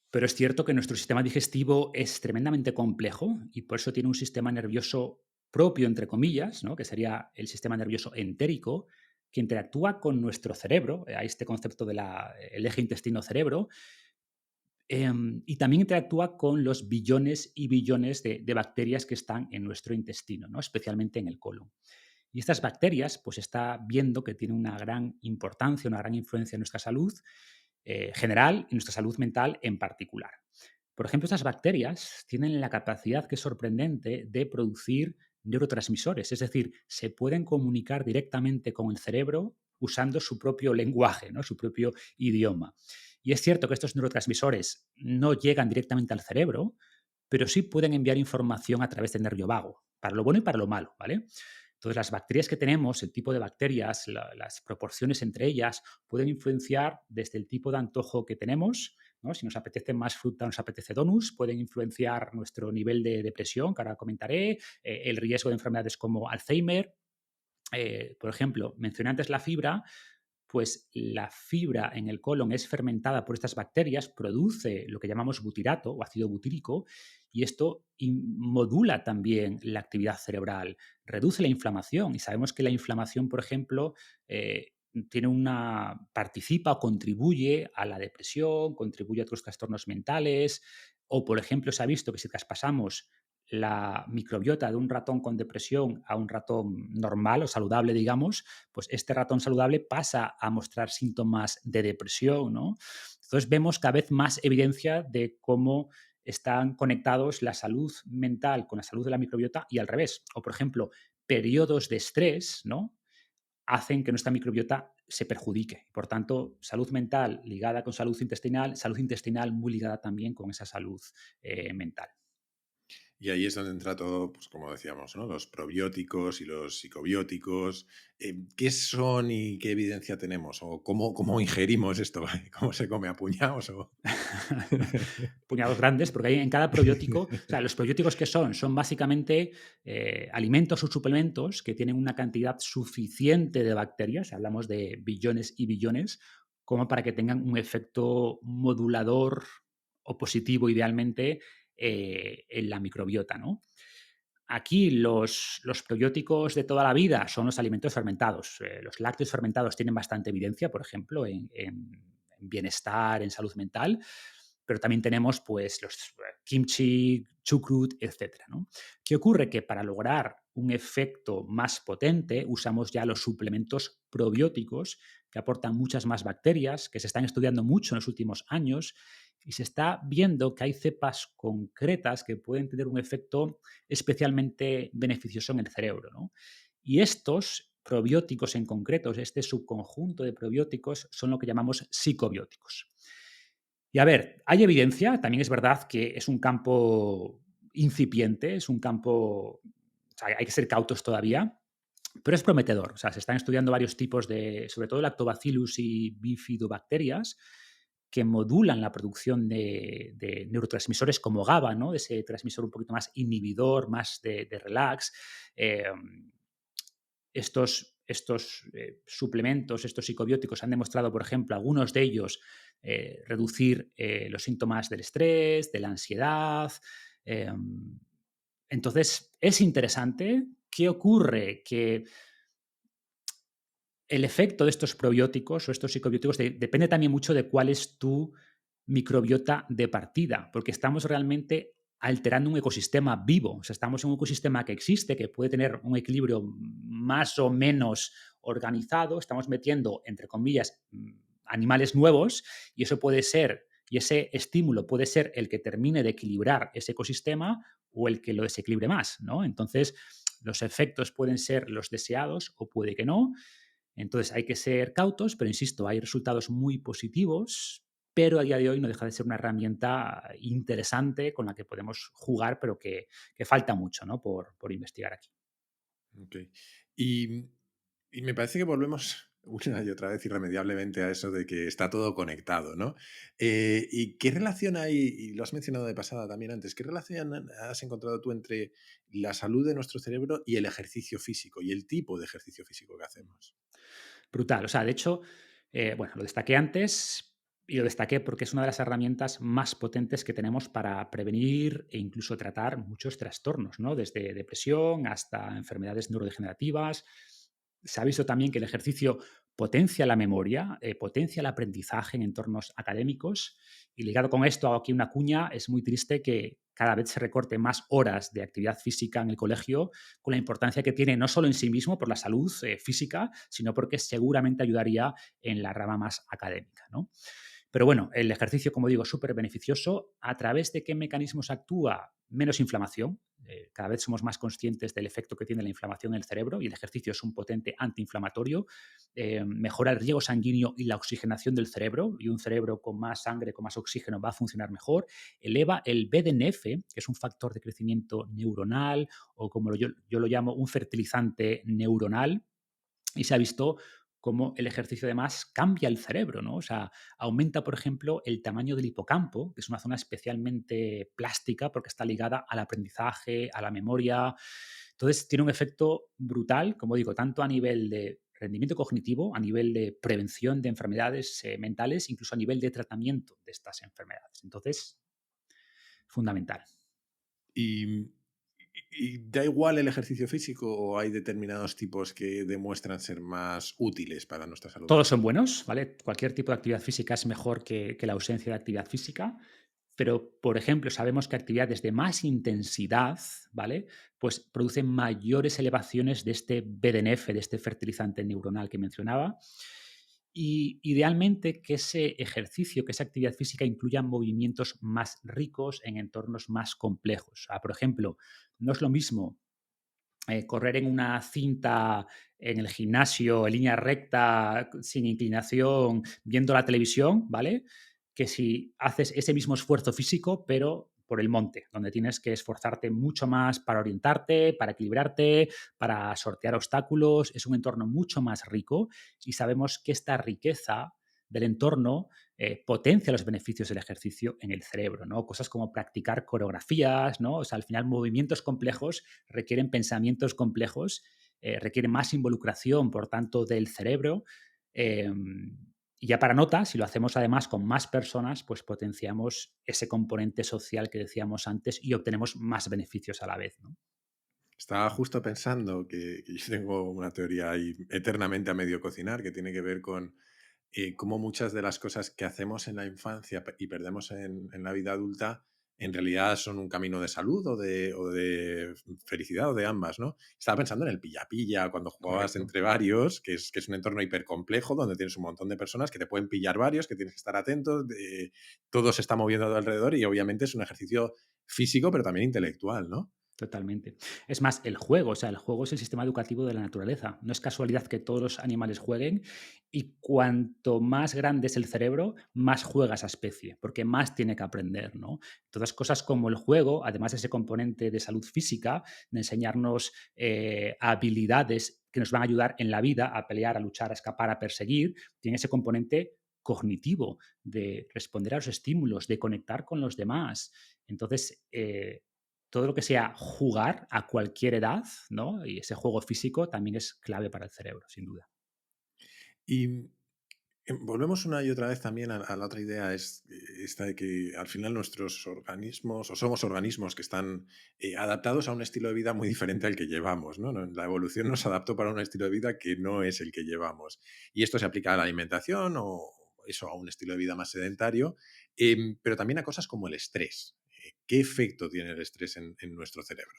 Pero es cierto que nuestro sistema digestivo es tremendamente complejo y por eso tiene un sistema nervioso propio, entre comillas, ¿no? Que sería el sistema nervioso entérico, que interactúa con nuestro cerebro, hay este concepto del eje intestino-cerebro, y también interactúa con los billones y billones de bacterias que están en nuestro intestino, ¿no? Especialmente en el colon. Y estas bacterias, pues está viendo que tienen una gran importancia, una gran influencia en nuestra salud general y nuestra salud mental en particular. Por ejemplo, estas bacterias tienen la capacidad, que es sorprendente, de producir neurotransmisores, es decir, se pueden comunicar directamente con el cerebro usando su propio lenguaje, ¿no? Su propio idioma. Y es cierto que estos neurotransmisores no llegan directamente al cerebro, pero sí pueden enviar información a través del nervio vago, para lo bueno y para lo malo, ¿vale? Entonces, las bacterias que tenemos, el tipo de bacterias, las proporciones entre ellas, pueden influenciar desde el tipo de antojo que tenemos, ¿no? Si nos apetece más fruta, nos apetece donuts, pueden influenciar nuestro nivel de depresión, que ahora comentaré, el riesgo de enfermedades como Alzheimer. Por ejemplo, mencioné antes la fibra, pues la fibra en el colon es fermentada por estas bacterias, produce lo que llamamos butirato o ácido butírico, y esto modula también la actividad cerebral, reduce la inflamación. Y sabemos que la inflamación, por ejemplo, participa o contribuye a la depresión, contribuye a otros trastornos mentales, o por ejemplo se ha visto que si traspasamos la microbiota de un ratón con depresión a un ratón normal o saludable, digamos, pues este ratón saludable pasa a mostrar síntomas de depresión, ¿no? Entonces vemos cada vez más evidencia de cómo están conectados la salud mental con la salud de la microbiota y al revés. O, por ejemplo, periodos de estrés, ¿no? Hacen que nuestra microbiota se perjudique. Por tanto, salud mental ligada con salud intestinal muy ligada también con esa salud mental.
Y ahí es donde entra todo, pues como decíamos, ¿no? Los probióticos y los psicobióticos. ¿Qué son y qué evidencia tenemos? ¿O cómo ingerimos esto? ¿Cómo se come a puñados?
Puñados grandes, porque hay en cada probiótico, o sea, los probióticos que son básicamente alimentos o suplementos que tienen una cantidad suficiente de bacterias, hablamos de billones y billones, como para que tengan un efecto modulador o positivo idealmente en la microbiota, ¿no? Aquí los probióticos de toda la vida son los alimentos fermentados. Los lácteos fermentados tienen bastante evidencia, por ejemplo, en bienestar, en salud mental, pero también tenemos pues, los kimchi, chucrut, etcétera, ¿no? ¿Qué ocurre? Que para lograr un efecto más potente usamos ya los suplementos probióticos que aportan muchas más bacterias, que se están estudiando mucho en los últimos años y se está viendo que hay cepas concretas que pueden tener un efecto especialmente beneficioso en el cerebro, ¿no? Y estos probióticos en concreto, este subconjunto de probióticos, son lo que llamamos psicobióticos. Y a ver, hay evidencia, también es verdad que es un campo incipiente, es un campo, o sea, hay que ser cautos todavía, pero es prometedor. O sea, se están estudiando varios tipos de, sobre todo lactobacillus y bifidobacterias, que modulan la producción de neurotransmisores como GABA, ¿no? Ese transmisor un poquito más inhibidor, más de relax. Eh, suplementos, estos psicobióticos han demostrado, por ejemplo, algunos de ellos reducir los síntomas del estrés, de la ansiedad. eh, entonces, es interesante. ¿Qué ocurre? Que el efecto de estos probióticos o estos psicobióticos depende también mucho de cuál es tu microbiota de partida, porque estamos realmente alterando un ecosistema vivo. O sea, estamos en un ecosistema que existe, que puede tener un equilibrio más o menos organizado. Estamos metiendo, entre comillas, animales nuevos y eso puede ser, y ese estímulo puede ser el que termine de equilibrar ese ecosistema o el que lo desequilibre más, ¿no? Entonces, los efectos pueden ser los deseados o puede que no. Entonces hay que ser cautos, pero insisto, hay resultados muy positivos, pero a día de hoy no deja de ser una herramienta interesante con la que podemos jugar, pero que falta mucho, ¿no? Por investigar aquí.
Ok. Y, y me parece que volvemos una y otra vez irremediablemente a eso de que está todo conectado, ¿no? ¿Y qué relación hay, y lo has mencionado de pasada también antes, qué relación has encontrado tú entre la salud de nuestro cerebro y el ejercicio físico y el tipo de ejercicio físico que hacemos?
Brutal. O sea, de hecho, bueno, lo destaqué antes y lo destaqué porque es una de las herramientas más potentes que tenemos para prevenir e incluso tratar muchos trastornos, ¿no? Desde depresión hasta enfermedades neurodegenerativas. Se ha visto también que el ejercicio potencia la memoria, potencia el aprendizaje en entornos académicos y ligado con esto, hago aquí una cuña, es muy triste que cada vez se recorte más horas de actividad física en el colegio con la importancia que tiene no solo en sí mismo por la salud física, sino porque seguramente ayudaría en la rama más académica, ¿no? Pero bueno, el ejercicio, como digo, es súper beneficioso. ¿A través de qué mecanismos actúa? Menos inflamación. Cada vez somos más conscientes del efecto que tiene la inflamación en el cerebro y el ejercicio es un potente antiinflamatorio. Mejora el riego sanguíneo y la oxigenación del cerebro y un cerebro con más sangre, con más oxígeno va a funcionar mejor. Eleva el BDNF, que es un factor de crecimiento neuronal o como yo lo llamo un fertilizante neuronal y se ha visto cómo el ejercicio además cambia el cerebro, ¿no? O sea, aumenta, por ejemplo, el tamaño del hipocampo, que es una zona especialmente plástica porque está ligada al aprendizaje, a la memoria. Entonces, tiene un efecto brutal, como digo, tanto a nivel de rendimiento cognitivo, a nivel de prevención de enfermedades mentales, incluso a nivel de tratamiento de estas enfermedades. Entonces, fundamental.
¿Y, y da igual el ejercicio físico o hay determinados tipos que demuestran ser más útiles para nuestra salud
Todos
mental?
son buenos, ¿vale? Cualquier tipo de actividad física es mejor que la ausencia de actividad física. Pero, por ejemplo, sabemos que actividades de más intensidad, ¿vale? Pues producen mayores elevaciones de este BDNF, de este fertilizante neuronal que mencionaba. Y idealmente que ese ejercicio, que esa actividad física incluya movimientos más ricos en entornos más complejos. Por ejemplo, no es lo mismo correr en una cinta en el gimnasio, en línea recta, sin inclinación, viendo la televisión, ¿vale? Que si haces ese mismo esfuerzo físico, pero por el monte, donde tienes que esforzarte mucho más para orientarte, para equilibrarte, para sortear obstáculos. Es un entorno mucho más rico y sabemos que esta riqueza del entorno potencia los beneficios del ejercicio en el cerebro, ¿no? Cosas como practicar coreografías, ¿no? O sea, al final movimientos complejos requieren pensamientos complejos, requieren más involucración, por tanto, del cerebro. eh, Y ya para nota, si lo hacemos además con más personas, pues potenciamos ese componente social que decíamos antes y obtenemos más beneficios a la vez, ¿no?
Estaba justo pensando que yo tengo una teoría ahí eternamente a medio cocinar que tiene que ver con cómo muchas de las cosas que hacemos en la infancia y perdemos en la vida adulta en realidad son un camino de salud o de felicidad o de ambas, ¿no? Estaba pensando en el pilla-pilla, cuando jugabas
Correcto.
entre varios, que es un entorno hipercomplejo donde tienes un montón de personas que te pueden pillar varios, que tienes que estar atentos, todo se está moviendo a tu alrededor y obviamente es un ejercicio físico pero también intelectual, ¿no?
Totalmente. Es más, el juego, o sea, el juego es el sistema educativo de la naturaleza. No es casualidad que todos los animales jueguen y cuanto más grande es el cerebro, más juega esa especie, porque más tiene que aprender, ¿no? Entonces, cosas como el juego, además de ese componente de salud física, de enseñarnos habilidades que nos van a ayudar en la vida a pelear, a luchar, a escapar, a perseguir, tiene ese componente cognitivo de responder a los estímulos, de conectar con los demás. Entonces, todo lo que sea jugar a cualquier edad, ¿no? Y ese juego físico también es clave para el cerebro, sin duda.
Y volvemos una y otra vez también a la otra idea, es esta de que al final nuestros organismos, o somos organismos que están adaptados a un estilo de vida muy diferente al que llevamos, ¿no? La evolución nos adaptó para un estilo de vida que no es el que llevamos. Y esto se aplica a la alimentación o eso, a un estilo de vida más sedentario, pero también a cosas como el estrés. ¿Qué efecto tiene el estrés en nuestro cerebro?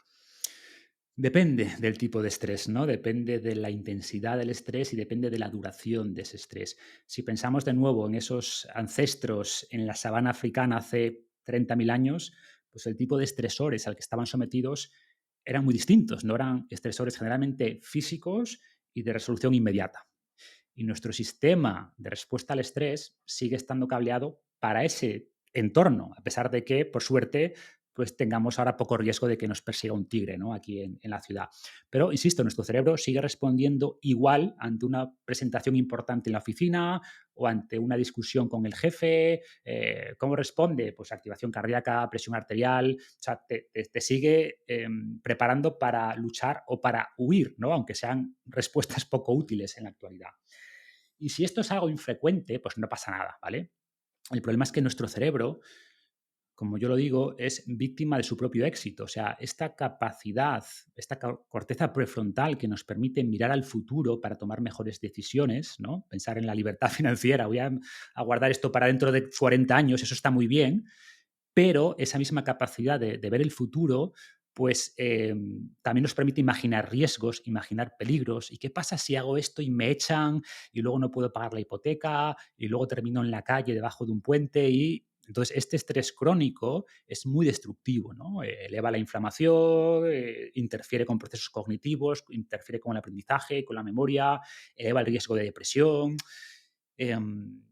Depende del tipo de estrés, ¿no? Depende de la intensidad del estrés y depende de la duración de ese estrés. Si pensamos de nuevo en esos ancestros en la sabana africana hace 30.000 años, pues el tipo de estresores al que estaban sometidos eran muy distintos, no eran estresores generalmente físicos y de resolución inmediata. Y nuestro sistema de respuesta al estrés sigue estando cableado para ese entorno, a pesar de que, por suerte, pues tengamos ahora poco riesgo de que nos persiga un tigre, ¿no? Aquí en la ciudad. Pero, insisto, nuestro cerebro sigue respondiendo igual ante una presentación importante en la oficina o ante una discusión con el jefe. ¿Cómo responde? Pues activación cardíaca, presión arterial. O sea, te sigue preparando para luchar o para huir, ¿no? Aunque sean respuestas poco útiles en la actualidad. Y si esto es algo infrecuente, pues no pasa nada, ¿vale? El problema es que nuestro cerebro, como yo lo digo, es víctima de su propio éxito. O sea, esta capacidad, esta corteza prefrontal que nos permite mirar al futuro para tomar mejores decisiones, ¿no? Pensar en la libertad financiera, voy a guardar esto para dentro de 40 años, eso está muy bien, pero esa misma capacidad de ver el futuro, pues también nos permite imaginar riesgos, imaginar peligros. ¿Y qué pasa si hago esto y me echan y luego no puedo pagar la hipoteca y luego termino en la calle debajo de un puente? Y entonces este estrés crónico es muy destructivo, ¿no? Eleva la inflamación, interfiere con procesos cognitivos, interfiere con el aprendizaje, con la memoria, eleva el riesgo de depresión. em,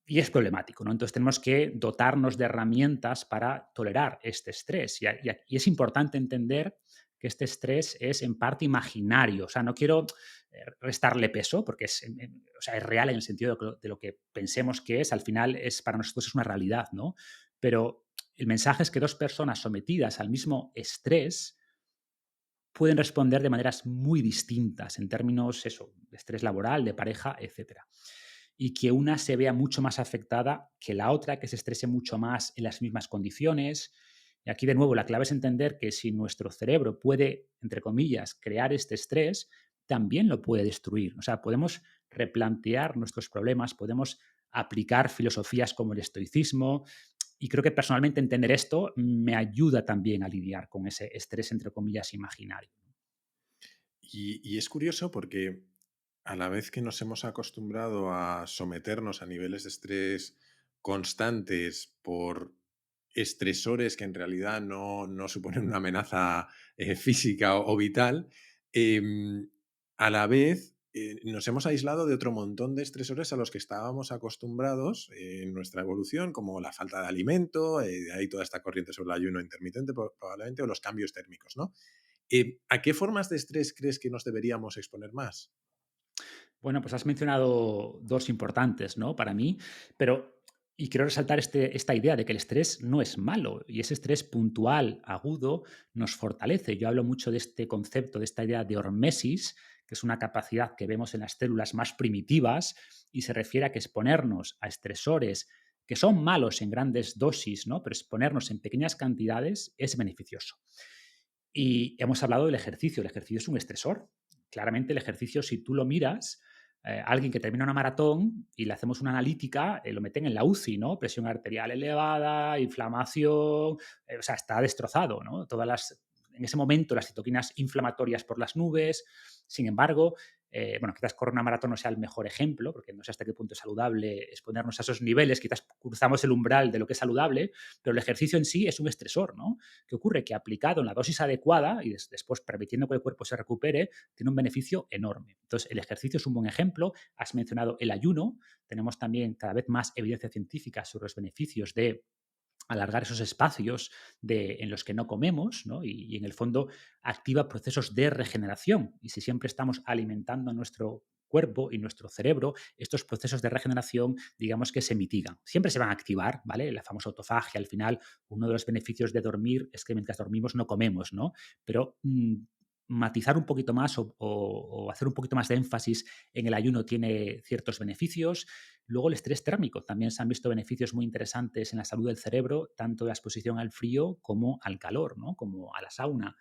y es problemático, ¿no? Entonces tenemos que dotarnos de herramientas para tolerar este estrés. Y es importante entender que este estrés es en parte imaginario. O sea, no quiero restarle peso porque o sea, es real en el sentido de lo que pensemos que es. Al final es para nosotros es una realidad, ¿no? Pero el mensaje es que dos personas sometidas al mismo estrés pueden responder de maneras muy distintas en términos, eso, de estrés laboral, de pareja, etcétera. Y que una se vea mucho más afectada que la otra, que se estrese mucho más en las mismas condiciones. Y aquí, de nuevo, la clave es entender que si nuestro cerebro puede, entre comillas, crear este estrés, también lo puede destruir. O sea, podemos replantear nuestros problemas, podemos aplicar filosofías como el estoicismo, y creo que personalmente entender esto me ayuda también a lidiar con ese estrés, entre comillas, imaginario.
Y es curioso porque a la vez que nos hemos acostumbrado a someternos a niveles de estrés constantes por estresores que en realidad no suponen una amenaza física o vital, em, a la vez nos hemos aislado de otro montón de estresores a los que estábamos acostumbrados en nuestra evolución, como la falta de alimento, de ahí toda esta corriente sobre el ayuno intermitente probablemente, o los cambios térmicos, ¿no? ¿A qué formas de estrés crees que nos deberíamos exponer más?
Bueno, pues has mencionado dos importantes, ¿no? Para mí, pero y quiero resaltar esta idea de que el estrés no es malo y ese estrés puntual, agudo, nos fortalece. Yo hablo mucho de este concepto, de esta idea de hormesis, que es una capacidad que vemos en las células más primitivas y se refiere a que exponernos a estresores que son malos en grandes dosis, ¿no? Pero exponernos en pequeñas cantidades es beneficioso. Y hemos hablado del ejercicio. El ejercicio es un estresor. Claramente el ejercicio, si tú lo miras, alguien que termina una maratón y le hacemos una analítica, lo meten en la UCI, ¿no? Presión arterial elevada, inflamación, o sea, está destrozado, ¿no? En ese momento las citoquinas inflamatorias por las nubes. Sin embargo, bueno, quizás correr una maratón no sea el mejor ejemplo, porque no sé hasta qué punto es saludable exponernos a esos niveles, quizás cruzamos el umbral de lo que es saludable, pero el ejercicio en sí es un estresor, ¿no? ¿Qué ocurre? Que aplicado en la dosis adecuada y después permitiendo que el cuerpo se recupere, tiene un beneficio enorme. Entonces, el ejercicio es un buen ejemplo. Has mencionado el ayuno. Tenemos también cada vez más evidencia científica sobre los beneficios de alargar esos espacios en los que no comemos, ¿no? Y en el fondo activa procesos de regeneración. Y si siempre estamos alimentando a nuestro cuerpo y nuestro cerebro, estos procesos de regeneración, digamos que se mitigan. Siempre se van a activar, ¿vale? La famosa autofagia, al final, uno de los beneficios de dormir es que mientras dormimos no comemos, ¿no? Pero matizar un poquito más o hacer un poquito más de énfasis en el ayuno tiene ciertos beneficios. Luego el estrés térmico. También se han visto beneficios muy interesantes en la salud del cerebro, tanto de la exposición al frío como al calor, ¿no? Como a la sauna.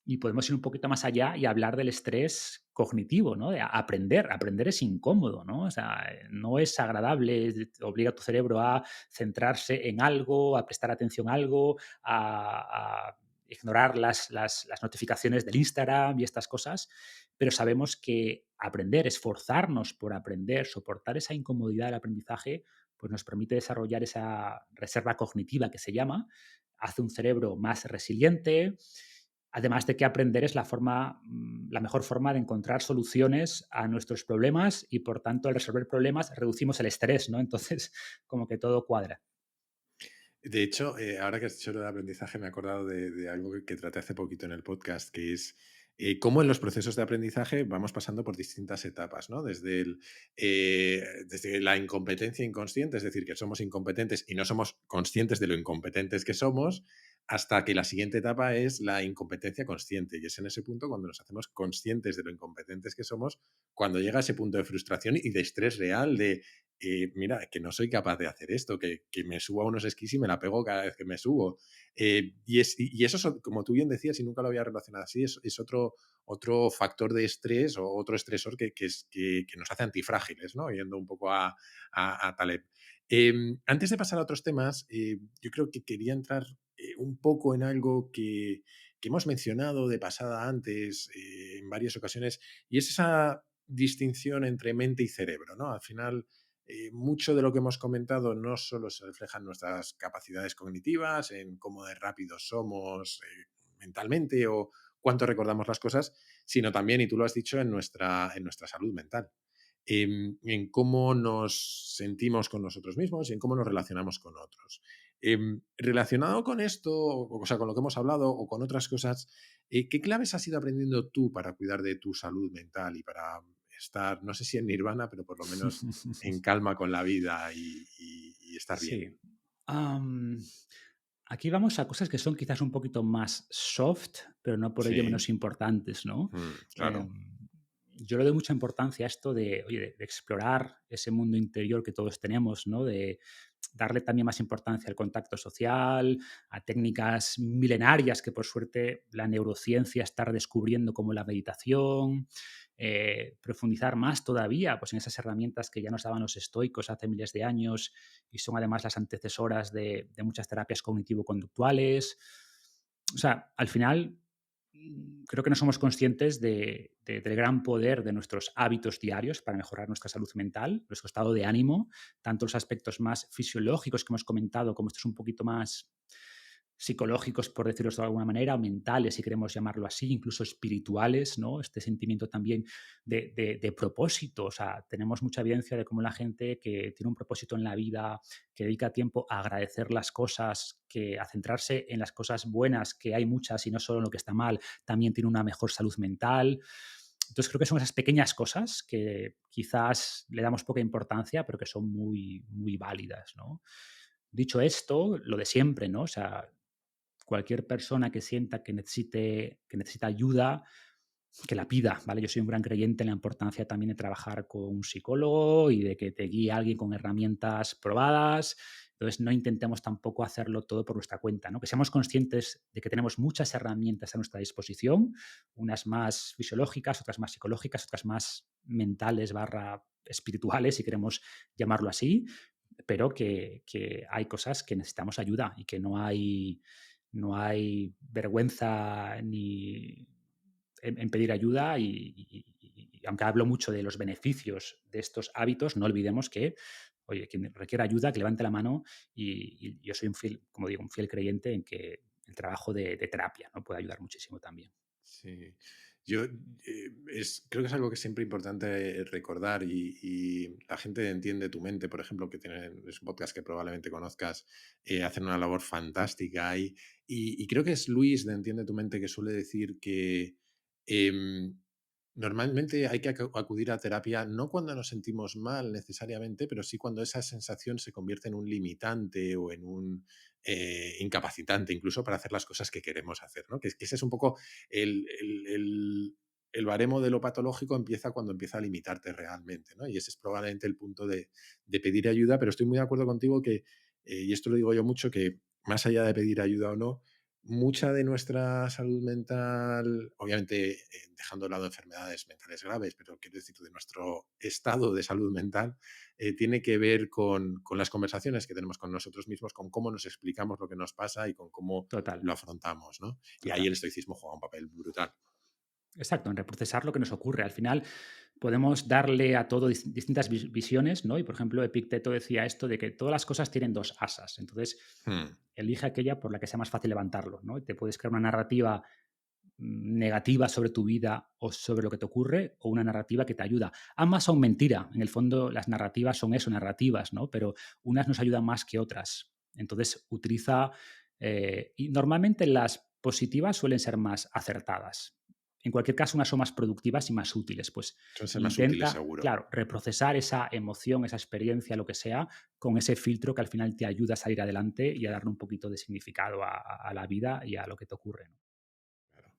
Y podemos ir un poquito más allá y hablar del estrés cognitivo, ¿no? De aprender. Aprender es incómodo, ¿no? O sea, no es agradable, obliga a tu cerebro a centrarse en algo, a prestar atención a algo, a ignorar las notificaciones del Instagram y estas cosas, pero sabemos que aprender, esforzarnos por aprender, soportar esa incomodidad del aprendizaje, pues nos permite desarrollar esa reserva cognitiva que se llama, hace un cerebro más resiliente, además de que aprender es la mejor forma de encontrar soluciones a nuestros problemas y por tanto al resolver problemas reducimos el estrés, ¿no? Entonces, como que todo cuadra.
De hecho, ahora que has dicho lo de aprendizaje, me he acordado de algo que traté hace poquito en el podcast, que es cómo en los procesos de aprendizaje vamos pasando por distintas etapas, ¿no? Desde la incompetencia inconsciente, es decir, que somos incompetentes y no somos conscientes de lo incompetentes que somos, hasta que la siguiente etapa es la incompetencia consciente. Y es en ese punto cuando nos hacemos conscientes de lo incompetentes que somos, cuando llega ese punto de frustración y de estrés real de mira, que no soy capaz de hacer esto, que me subo a unos esquís y me la pego cada vez que me subo. Y eso, como tú bien decías, y nunca lo había relacionado así, es otro factor de estrés o otro estresor que nos hace antifrágiles, ¿no? Yendo un poco a Taleb. Antes de pasar a otros temas, yo creo que quería entrar un poco en algo que hemos mencionado de pasada antes en varias ocasiones, y es esa distinción entre mente y cerebro, ¿no? Al final, mucho de lo que hemos comentado no solo se refleja en nuestras capacidades cognitivas, en cómo de rápidos somos mentalmente o cuánto recordamos las cosas, sino también, y tú lo has dicho, en nuestra salud mental, en cómo nos sentimos con nosotros mismos y en cómo nos relacionamos con otros. Relacionado con esto, o sea, con lo que hemos hablado o con otras cosas, ¿qué claves has ido aprendiendo tú para cuidar de tu salud mental y para estar, no sé si en nirvana, pero por lo menos en calma con la vida y estar bien?
Sí. Am, Aquí vamos a cosas que son quizás un poquito más soft, pero no por ello
Sí,
menos importantes, ¿no?
claro.
Yo le doy mucha importancia a esto de, oye, de explorar ese mundo interior que todos tenemos, ¿no? De darle también más importancia al contacto social, a técnicas milenarias que por suerte la neurociencia está redescubriendo como la meditación, profundizar más todavía pues, en esas herramientas que ya nos daban los estoicos hace miles de años y son además las antecesoras de muchas terapias cognitivo-conductuales. O sea, al final creo que no somos conscientes del gran poder de nuestros hábitos diarios para mejorar nuestra salud mental, nuestro estado de ánimo, tanto los aspectos más fisiológicos que hemos comentado, como estos un poquito más psicológicos, por decirlo de alguna manera, o mentales, si queremos llamarlo así, incluso espirituales, ¿no? Este sentimiento también de propósito. O sea, tenemos mucha evidencia de cómo la gente que tiene un propósito en la vida, que dedica tiempo a agradecer las cosas, a centrarse en las cosas buenas, que hay muchas y no solo en lo que está mal, también tiene una mejor salud mental. Entonces creo que son esas pequeñas cosas que quizás le damos poca importancia, pero que son muy, muy válidas, ¿no? Dicho esto, lo de siempre, ¿no? O sea, cualquier persona que sienta que necesita ayuda, que la pida, ¿vale? Yo soy un gran creyente en la importancia también de trabajar con un psicólogo y de que te guíe alguien con herramientas probadas. Entonces, no intentemos tampoco hacerlo todo por nuestra cuenta, ¿no? Que seamos conscientes de que tenemos muchas herramientas a nuestra disposición, unas más fisiológicas, otras más psicológicas, otras más mentales barra espirituales, si queremos llamarlo así, pero que hay cosas que necesitamos ayuda y que no hay vergüenza ni en pedir ayuda y aunque hablo mucho de los beneficios de estos hábitos, no olvidemos que, oye, quien requiera ayuda, que levante la mano y yo soy un fiel, como digo, un fiel creyente en que el trabajo de terapia, ¿no? Puede ayudar muchísimo también.
Sí. Yo creo que es algo que es siempre importante recordar y la gente de Entiende tu mente, por ejemplo, que tienen, es un podcast que probablemente conozcas, hacen una labor fantástica y creo que es Luis de Entiende tu mente que suele decir que em, normalmente hay que acudir a terapia no cuando nos sentimos mal necesariamente, pero sí cuando esa sensación se convierte en un limitante o en un incapacitante incluso para hacer las cosas que queremos hacer, ¿no? Que ese es un poco el baremo de lo patológico empieza cuando empieza a limitarte realmente, ¿no? Y ese es probablemente el punto de pedir ayuda, pero estoy muy de acuerdo contigo que, y esto lo digo yo mucho, que más allá de pedir ayuda o no, mucha de nuestra salud mental, obviamente dejando de lado enfermedades mentales graves, pero quiero decir, de nuestro estado de salud mental, tiene que ver con las conversaciones que tenemos con nosotros mismos, con cómo nos explicamos lo que nos pasa y con cómo
Total,
lo afrontamos, ¿no? Y ahí
total.
el estoicismo juega un papel brutal.
Exacto, en reprocesar lo que nos ocurre. Al final podemos darle a todo distintas visiones, ¿no? Y por ejemplo, Epicteto decía esto de que todas las cosas tienen dos asas. Entonces,
Hmm,
elige aquella por la que sea más fácil levantarlo, ¿no? Te puedes crear una narrativa negativa sobre tu vida o sobre lo que te ocurre o una narrativa que te ayuda. Ambas son mentira. En el fondo, las narrativas son eso, narrativas, ¿no? Pero unas nos ayudan más que otras. Entonces, utiliza... y normalmente las positivas suelen ser más acertadas. En cualquier caso, unas son más productivas y más útiles. Pues
Suelen ser más útiles,
intenta,
seguro.
claro, reprocesar esa emoción, esa experiencia, lo que sea, con ese filtro que al final te ayuda a salir adelante y a darle un poquito de significado a la vida y a lo que te ocurre, ¿no?
Claro.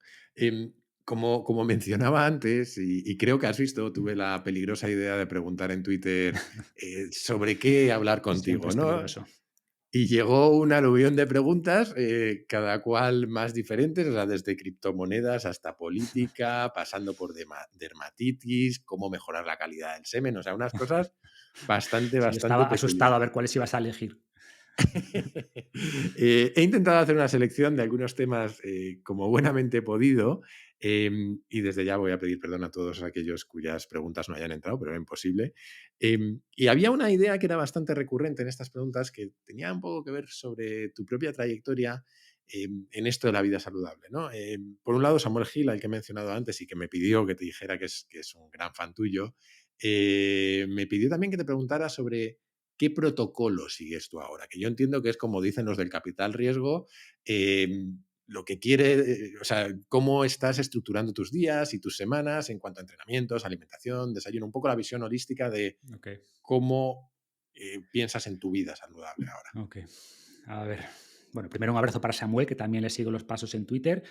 Como mencionaba antes, y creo que has visto, tuve la peligrosa idea de preguntar en Twitter sobre qué hablar
Siempre
contigo,
es
¿no?
peligroso.
Y llegó un aluvión de preguntas, cada cual más diferentes, o sea, desde criptomonedas hasta política, pasando por dermatitis, cómo mejorar la calidad del semen, o sea, unas cosas bastante,
Sí, yo estaba
bastante
asustado a ver
peculiares.
cuáles ibas a elegir.
He intentado hacer una selección de algunos temas como buenamente he podido y desde ya voy a pedir perdón a todos aquellos cuyas preguntas no hayan entrado, pero era imposible. Y había una idea que era bastante recurrente en estas preguntas que tenía un poco que ver sobre tu propia trayectoria en esto de la vida saludable, ¿no? Por un lado, Samuel Gil, al que he mencionado antes y que me pidió que te dijera que es un gran fan tuyo, me pidió también que te preguntara sobre ¿qué protocolo sigues tú ahora? Que yo entiendo que es como dicen los del capital riesgo, lo que quiere, o sea, cómo estás estructurando tus días y tus semanas en cuanto a entrenamientos, alimentación, desayuno, un poco la visión holística de
Ok,
cómo piensas en tu vida saludable ahora.
ok. A ver. Bueno, primero un abrazo para Samuel, que también le sigo los pasos en Twitter.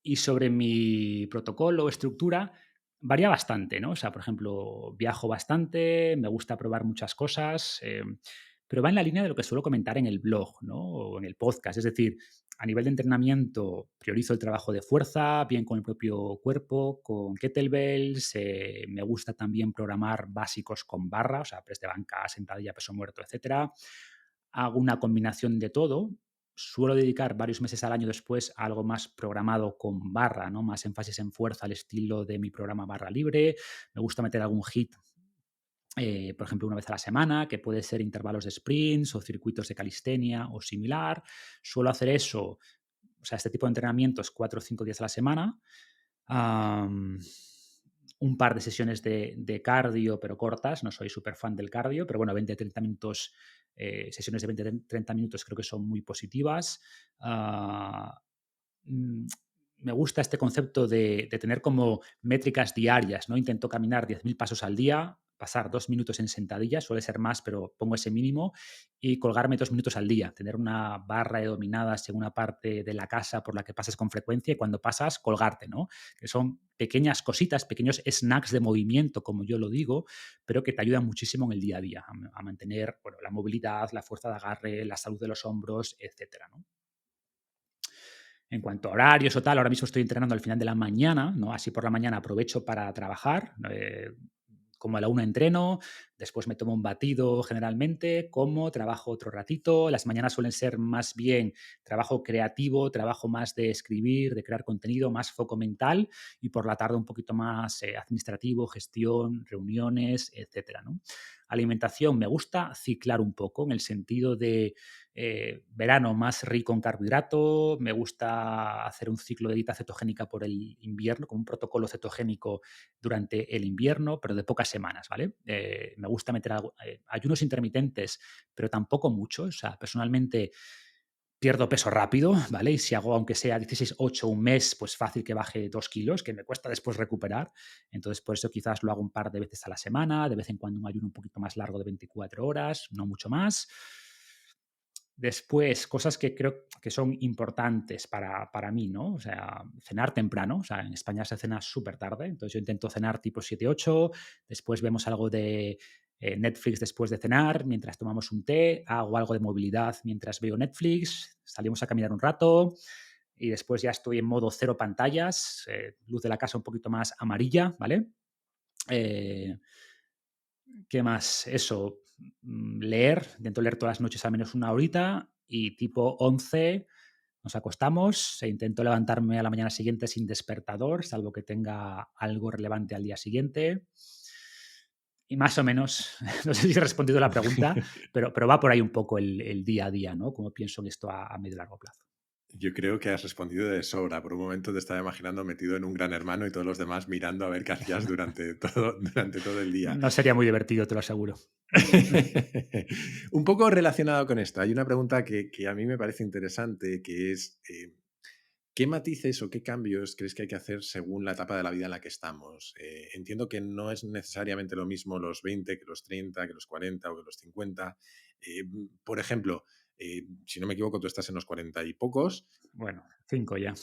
Y sobre mi protocolo o estructura, varía bastante, ¿no? O sea, por ejemplo, viajo bastante, me gusta probar muchas cosas, pero va en la línea de lo que suelo comentar en el blog, ¿no? O en el podcast. Es decir, a nivel de entrenamiento, priorizo el trabajo de fuerza, bien con el propio cuerpo, con kettlebells. Me gusta también programar básicos con barra, o sea, press de banca, sentadilla, peso muerto, etcétera. Hago una combinación de todo. Suelo dedicar varios meses al año después a algo más programado con barra, ¿no? Más énfasis en fuerza al estilo de mi programa Barra Libre. Me gusta meter algún hit, por ejemplo, una vez a la semana, que puede ser intervalos de sprints o circuitos de calistenia o similar. Suelo hacer eso, o sea, este tipo de entrenamientos 4 o 5 días a la semana. Am, un par de sesiones de cardio, pero cortas. No soy súper fan del cardio, pero bueno, 20 o 30 minutos, sesiones de 20 o 30 minutos creo que son muy positivas. Ah, mm, Me gusta este concepto de tener como métricas diarias, ¿no? Intento caminar 10.000 pasos al día. pasar 2 minutos en sentadilla, suele ser más, pero pongo ese mínimo, y colgarme 2 minutos al día, tener una barra de dominadas en una parte de la casa por la que pases con frecuencia y cuando pasas, colgarte, ¿no? Que son pequeñas cositas, pequeños snacks de movimiento, como yo lo digo, pero que te ayudan muchísimo en el día a día, a mantener bueno, la movilidad, la fuerza de agarre, la salud de los hombros, etcétera, ¿no? En cuanto a horarios o tal, ahora mismo estoy entrenando al final de la mañana, ¿no? Así por la mañana aprovecho para trabajar, como a la 1 entreno, después me tomo un batido generalmente, como, trabajo otro ratito. Las mañanas suelen ser más bien trabajo creativo, trabajo más de escribir, de crear contenido, más foco mental y por la tarde un poquito más administrativo, gestión, reuniones, etcétera, ¿no? Alimentación, me gusta ciclar un poco en el sentido de verano más rico en carbohidrato, me gusta hacer un ciclo de dieta cetogénica por el invierno, con un protocolo cetogénico durante el invierno, pero de pocas semanas, ¿vale? Me gusta meter ayunos intermitentes, pero tampoco mucho. O sea, personalmente pierdo peso rápido, ¿vale? Y si hago, aunque sea 16-8 un mes, pues fácil que baje 2 kilos, que me cuesta después recuperar. Entonces, por eso quizás lo hago un par de veces a la semana, de vez en cuando un ayuno un poquito más largo de 24 horas, no mucho más. Después, cosas que creo que son importantes para mí, ¿no? O sea, cenar temprano. O sea, en España se cena súper tarde, entonces yo intento cenar tipo 7-8, después vemos algo de Netflix después de cenar, mientras tomamos un té, hago algo de movilidad mientras veo Netflix, salimos a caminar un rato y después ya estoy en modo cero pantallas, luz de la casa un poquito más amarilla, ¿vale? Eh, ¿Qué más? Eso, leer, intento leer todas las noches al menos una horita y tipo 11 nos acostamos e intento levantarme a la mañana siguiente sin despertador, salvo que tenga algo relevante al día siguiente. Y más o menos, no sé si he respondido la pregunta, pero va por ahí un poco el día a día, ¿no? Como pienso en esto a medio y largo plazo.
Yo creo que has respondido de sobra. Por un momento te estaba imaginando metido en un gran hermano y todos los demás mirando a ver qué hacías durante todo el día.
No sería muy divertido, te lo aseguro.
Un poco relacionado con esto, hay una pregunta que a mí me parece interesante, que es, ¿qué matices o qué cambios crees que hay que hacer según la etapa de la vida en la que estamos? Entiendo que no es necesariamente lo mismo los 20 que los 30, que los 40 o que los 50. Por ejemplo, si no me equivoco, tú estás en los 40 y pocos.
Bueno, 5 ya.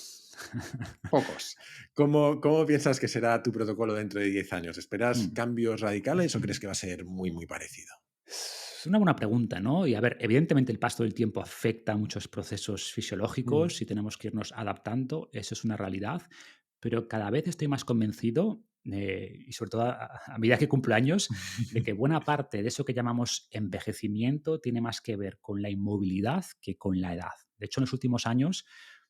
Pocos. ¿Cómo piensas que será tu protocolo dentro de 10 años? ¿Esperas
Mm.
cambios radicales o crees que va a ser muy, muy parecido?
Es una buena pregunta, ¿no? Y a ver, evidentemente el paso del tiempo afecta a muchos procesos
Mm.
fisiológicos y tenemos que irnos adaptando, eso es una realidad, pero cada vez estoy más convencido, y sobre todo a medida que cumplo años, de que buena parte de eso que llamamos envejecimiento tiene más que ver con la inmovilidad que con la edad. De hecho, en los últimos años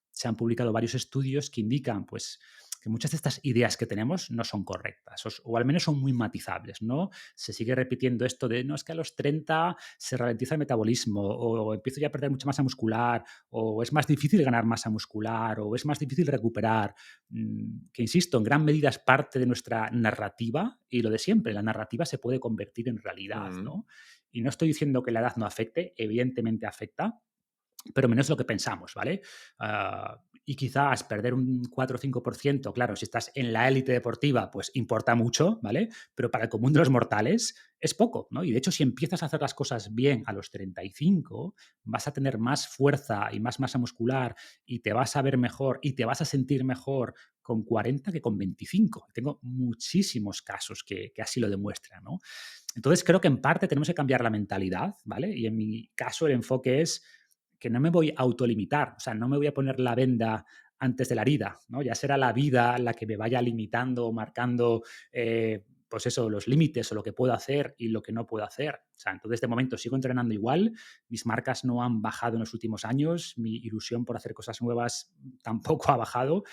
se han publicado varios estudios que indican, pues, que muchas de estas ideas que tenemos no son correctas, o al menos son muy matizables, ¿no? Se sigue repitiendo esto de, no, es que a los 30 se ralentiza el metabolismo, o empiezo ya a perder mucha masa muscular, o es más difícil ganar masa muscular, o es más difícil recuperar, que insisto, en gran medida es parte de nuestra narrativa y lo de siempre, la narrativa se puede convertir en realidad,
Mm.
¿no? Y no estoy diciendo que la edad no afecte, evidentemente afecta, pero menos de lo que pensamos, ¿vale? Y quizás perder un 4 o 5%, claro, si estás en la élite deportiva, pues importa mucho, ¿vale? Pero para el común de los mortales es poco, ¿no? Y de hecho, si empiezas a hacer las cosas bien a los 35, vas a tener más fuerza y más masa muscular y te vas a ver mejor y te vas a sentir mejor con 40 que con 25. Tengo muchísimos casos que así lo demuestran, ¿no? Entonces, creo que en parte tenemos que cambiar la mentalidad, ¿vale? Y en mi caso, el enfoque es que no me voy a autolimitar, o sea, no me voy a poner la venda antes de la herida, ¿no? Ya será la vida la que me vaya limitando o marcando, pues eso, los límites o lo que puedo hacer y lo que no puedo hacer. O sea, entonces de momento sigo entrenando igual, mis marcas no han bajado en los últimos años, mi ilusión por hacer cosas nuevas tampoco ha bajado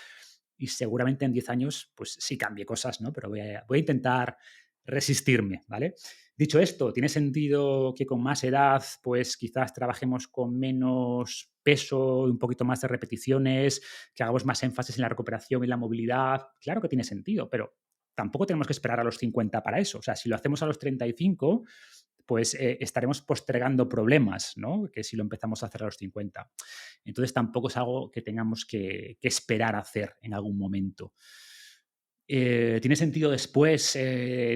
y seguramente en 10 años pues sí cambie cosas, ¿no? Pero voy a intentar resistirme, ¿vale? Dicho esto, ¿tiene sentido que con más edad, pues quizás trabajemos con menos peso, un poquito más de repeticiones, que hagamos más énfasis en la recuperación y la movilidad? Claro que tiene sentido, pero tampoco tenemos que esperar a los 50 para eso. O sea, si lo hacemos a los 35, pues estaremos postergando problemas, ¿no? Que si lo empezamos a hacer a los 50. Entonces tampoco es algo que tengamos que esperar a hacer en algún momento. ¿Tiene sentido después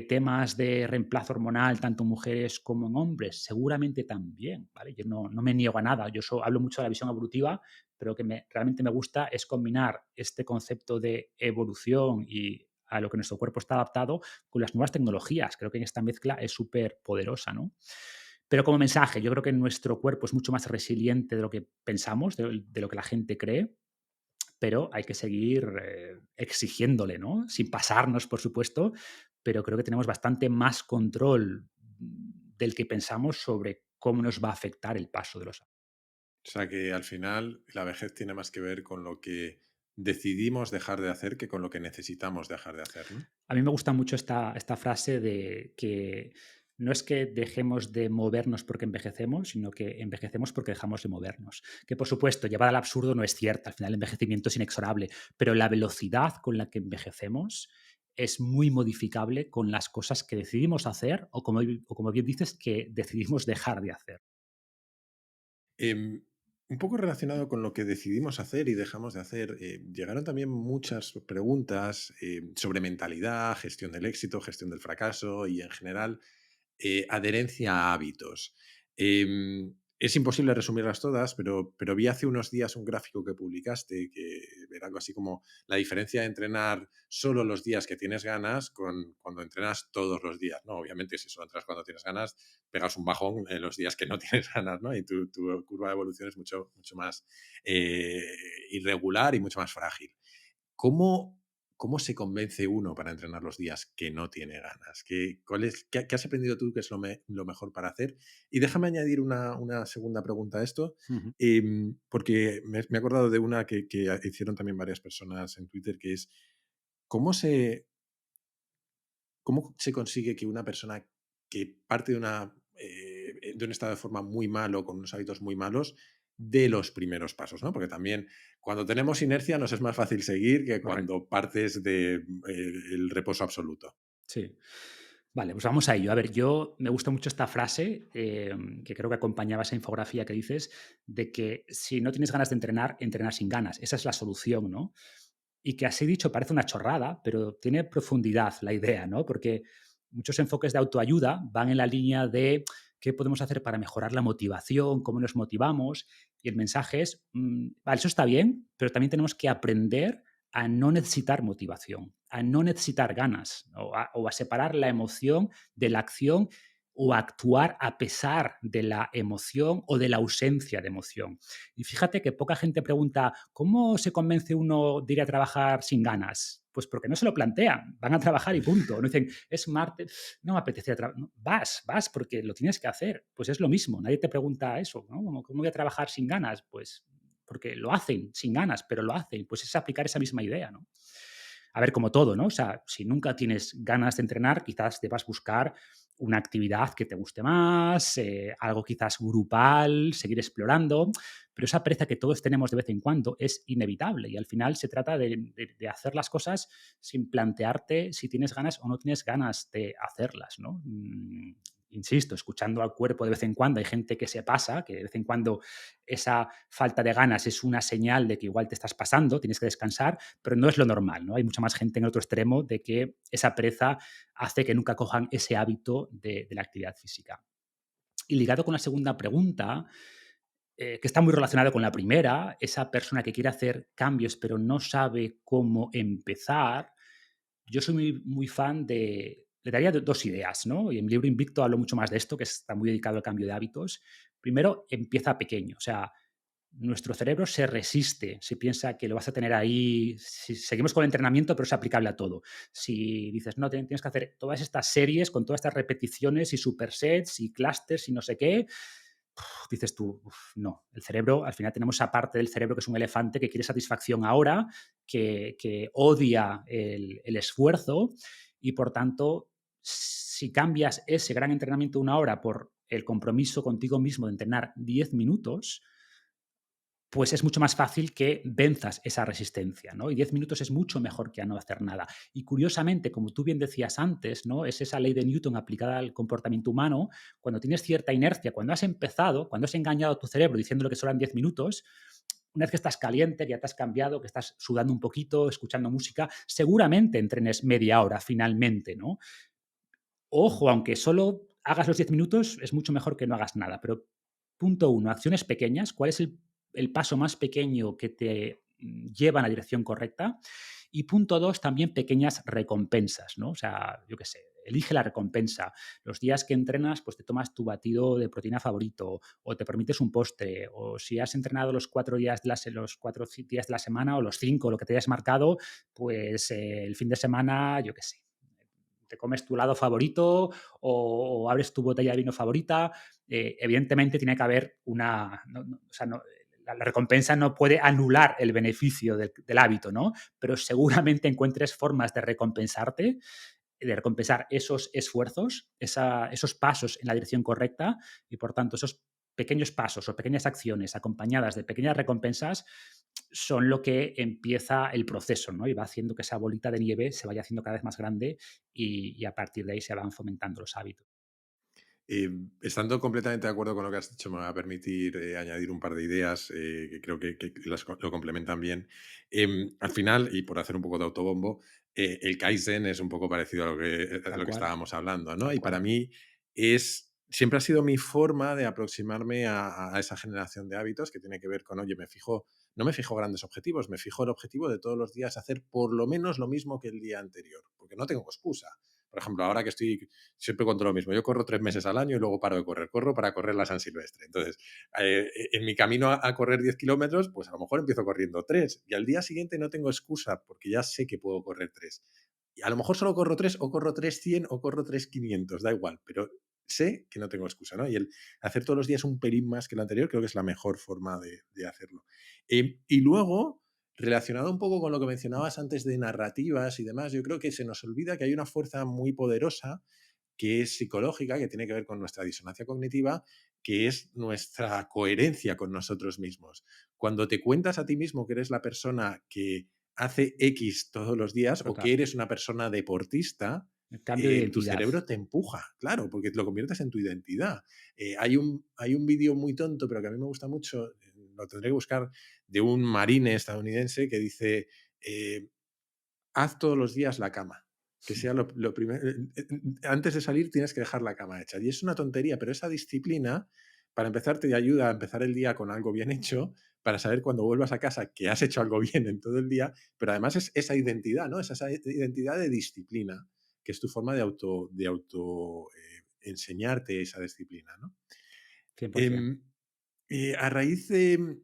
temas de reemplazo hormonal, tanto en mujeres como en hombres? Seguramente también, ¿vale? Yo no me niego a nada. Hablo mucho de la visión evolutiva, pero que realmente me gusta es combinar este concepto de evolución y a lo que nuestro cuerpo está adaptado con las nuevas tecnologías. Creo que en esta mezcla es súper poderosa, ¿no? Pero como mensaje, yo creo que nuestro cuerpo es mucho más resiliente de lo que pensamos, de lo que la gente cree, pero hay que seguir exigiéndole, ¿no? Sin pasarnos, por supuesto, pero creo que tenemos bastante más control del que pensamos sobre cómo nos va a afectar el paso de los años.
O sea que al final la vejez tiene más que ver con lo que decidimos dejar de hacer que con lo que necesitamos dejar de hacer, ¿no?
A mí me gusta mucho esta frase de que no es que dejemos de movernos porque envejecemos, sino que envejecemos porque dejamos de movernos. Que por supuesto, llevada al absurdo no es cierta, al final el envejecimiento es inexorable, pero la velocidad con la que envejecemos es muy modificable con las cosas que decidimos hacer o como bien dices, que decidimos dejar de hacer.
Em, un poco relacionado con lo que decidimos hacer y dejamos de hacer, llegaron también muchas preguntas sobre mentalidad, gestión del éxito, gestión del fracaso y en general adherencia a hábitos. Es imposible resumirlas todas, pero vi hace unos días un gráfico que publicaste que era algo así como la diferencia de entrenar solo los días que tienes ganas con cuando entrenas todos los días, ¿no? Obviamente, si solo entrenas cuando tienes ganas, pegas un bajón en los días que no tienes ganas, ¿no? Y tu curva de evolución es mucho más eh, irregular y mucho más frágil. ¿Cómo, ¿Cómo se convence uno para entrenar los días que no tiene ganas? ¿Qué has aprendido tú que es lo mejor para hacer? Y déjame añadir una segunda pregunta a esto,
Ujú.
porque me he acordado de una que hicieron también varias personas en Twitter, que es ¿cómo se, ¿cómo se consigue que una persona que parte de un estado de forma muy malo, con unos hábitos muy malos, dé los primeros pasos, ¿no? Porque también cuando tenemos inercia nos es más fácil seguir que
Correcto.
cuando partes de el reposo absoluto.
Sí. Vale, pues vamos a ello. A ver, yo me gusta mucho esta frase, que creo que acompañaba esa infografía que dices, de que si no tienes ganas de entrenar, entrenar sin ganas. Esa es la solución, ¿no? Y que así dicho parece una chorrada, pero tiene profundidad la idea, ¿no? Porque muchos enfoques de autoayuda van en la línea de qué podemos hacer para mejorar la motivación, cómo nos motivamos. Y el mensaje es, vale, eso está bien, pero también tenemos que aprender a no necesitar motivación, a no necesitar ganas o a separar la emoción de la acción o a actuar a pesar de la emoción o de la ausencia de emoción. Y fíjate que poca gente pregunta, ¿cómo se convence uno de ir a trabajar sin ganas? Pues porque no se lo plantean, van a trabajar y punto. No dicen, es martes, no me apetece trabajar. No, vas porque lo tienes que hacer. Pues es lo mismo, nadie te pregunta eso, ¿no? ¿Cómo voy a trabajar sin ganas? Pues porque lo hacen sin ganas, pero lo hacen. Pues es aplicar esa misma idea, ¿no? A ver, como todo, ¿no? O sea, si nunca tienes ganas de entrenar, quizás debas buscar una actividad que te guste más, algo quizás grupal, seguir explorando, pero esa pereza que todos tenemos de vez en cuando es inevitable y al final se trata de hacer las cosas sin plantearte si tienes ganas o no tienes ganas de hacerlas, ¿no? Insisto, escuchando al cuerpo de vez en cuando, hay gente que se pasa, que de vez en cuando esa falta de ganas es una señal de que igual te estás pasando, tienes que descansar, pero no es lo normal, ¿no? Hay mucha más gente en el otro extremo de que esa pereza hace que nunca cojan ese hábito de la actividad física. Y ligado con la segunda pregunta, que está muy relacionado con la primera, esa persona que quiere hacer cambios pero no sabe cómo empezar, yo soy muy fan de... Le daría dos ideas, ¿no? Y en mi libro Invicto hablo mucho más de esto, que está muy dedicado al cambio de hábitos. Primero, empieza pequeño, o sea, nuestro cerebro se resiste, si piensa que lo vas a tener ahí, si seguimos con el entrenamiento, pero es aplicable a todo. Si dices, no, tienes que hacer todas estas series con todas estas repeticiones y supersets y clusters y no sé qué, dices tú, no, el cerebro, al final tenemos esa parte del cerebro que es un elefante que quiere satisfacción ahora, que odia el esfuerzo y por tanto, si cambias ese gran entrenamiento de una hora por el compromiso contigo mismo de entrenar 10 minutos, pues es mucho más fácil que venzas esa resistencia, ¿no? Y 10 minutos es mucho mejor que a no hacer nada. Y curiosamente, como tú bien decías antes, ¿no? Es esa ley de Newton aplicada al comportamiento humano. Cuando tienes cierta inercia, cuando has empezado, cuando has engañado a tu cerebro diciéndole que solo eran 10 minutos, una vez que estás caliente, que ya te has cambiado, que estás sudando un poquito, escuchando música, seguramente entrenes media hora finalmente, ¿no? Ojo, aunque solo hagas los 10 minutos, es mucho mejor que no hagas nada. Pero punto uno, acciones pequeñas. ¿Cuál es el paso más pequeño que te lleva en la dirección correcta? Y punto 2, también pequeñas recompensas, ¿no? O sea, yo qué sé, elige la recompensa. Los días que entrenas, pues te tomas tu batido de proteína favorito o te permites un postre. O si has entrenado los 4 días los 4 días de la semana o los 5, lo que te hayas marcado, pues el fin de semana, yo qué sé, te comes tu helado favorito o abres tu botella de vino favorita. Evidentemente tiene que haber una... o sea, la recompensa no puede anular el beneficio del hábito, ¿no? Pero seguramente encuentres formas de recompensar esos esfuerzos, esos pasos en la dirección correcta y, por tanto, esos pequeños pasos o pequeñas acciones acompañadas de pequeñas recompensas son lo que empieza el proceso, ¿no? Y va haciendo que esa bolita de nieve se vaya haciendo cada vez más grande y a partir de ahí se van fomentando los hábitos.
Estando completamente de acuerdo con lo que has dicho, me va a permitir añadir un par de ideas que creo que lo complementan bien. Al final, y por hacer un poco de autobombo, el Kaizen es un poco parecido a
Tal
lo que
cual,
estábamos hablando, ¿no?
tal
Y para
cual.
mí siempre ha sido mi forma de aproximarme a esa generación de hábitos que tiene que ver con, oye, no me fijo grandes objetivos, me fijo el objetivo de todos los días hacer por lo menos lo mismo que el día anterior, porque no tengo excusa. Por ejemplo, ahora que siempre cuento lo mismo. Yo corro 3 meses al año y luego paro de correr. Corro para correr la San Silvestre. Entonces, en mi camino a correr 10 kilómetros, pues a lo mejor empiezo corriendo 3 y al día siguiente no tengo excusa porque ya sé que puedo correr 3. Y a lo mejor solo corro 3 o corro 3:100 o corro 3:500, da igual, pero sé que no tengo excusa, ¿no? Y el hacer todos los días un pelín más que el anterior creo que es la mejor forma de hacerlo. Y luego, relacionado un poco con lo que mencionabas antes de narrativas y demás, yo creo que se nos olvida que hay una fuerza muy poderosa que es psicológica, que tiene que ver con nuestra disonancia cognitiva, que es nuestra coherencia con nosotros mismos. Cuando te cuentas a ti mismo que eres la persona que hace X todos los días o que
Total.
eres una persona deportista,
El cambio de
tu
identidad.
cerebro te empuja, claro, porque lo conviertes en tu identidad. Hay un vídeo muy tonto, pero que a mí me gusta mucho, lo tendré que buscar, de un marine estadounidense que dice, eh, haz todos los días la cama. Que sea lo primero. Antes de salir tienes que dejar la cama hecha. Y es una tontería, pero esa disciplina, para empezar, te ayuda a empezar el día con algo bien hecho, para saber cuando vuelvas a casa que has hecho algo bien en todo el día, pero además es esa identidad, ¿no? Es esa identidad de disciplina, que es tu forma de enseñarte esa disciplina, ¿no?
100%.
Em, a raíz de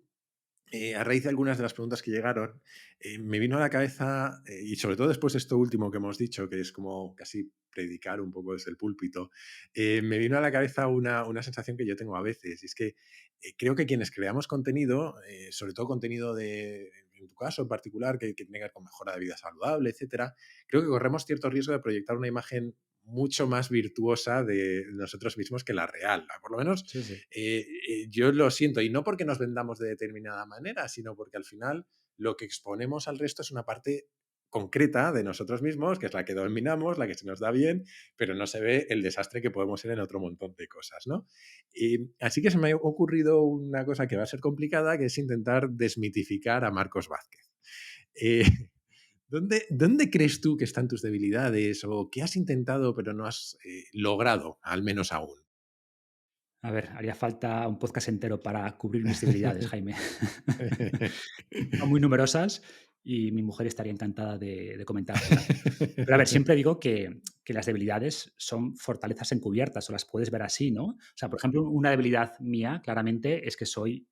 algunas de las preguntas que llegaron, me vino a la cabeza, y sobre todo después de esto último que hemos dicho, que es como casi predicar un poco desde el púlpito, me vino a la cabeza una sensación que yo tengo a veces, y es que creo que quienes creamos contenido, sobre todo contenido en tu caso en particular, que tiene que ver con mejora de vida saludable, etcétera, creo que corremos cierto riesgo de proyectar una imagen mucho más virtuosa de nosotros mismos que la real. Por lo menos
Sí, sí.
yo lo siento, y no porque nos vendamos de determinada manera, sino porque al final lo que exponemos al resto es una parte concreta de nosotros mismos, que es la que dominamos, la que se nos da bien, pero no se ve el desastre que podemos ser en otro montón de cosas, ¿no? Y así que se me ha ocurrido una cosa que va a ser complicada, que es intentar desmitificar a Marcos Vázquez. Eh, ¿Dónde crees tú que están tus debilidades o qué has intentado pero no has logrado, al menos aún?
A ver, haría falta un podcast entero para cubrir mis debilidades, Jaime. Son muy numerosas y mi mujer estaría encantada de comentártelas. Pero a ver, siempre digo que las debilidades son fortalezas encubiertas o las puedes ver así, ¿no? O sea, por ejemplo, una debilidad mía claramente es que soy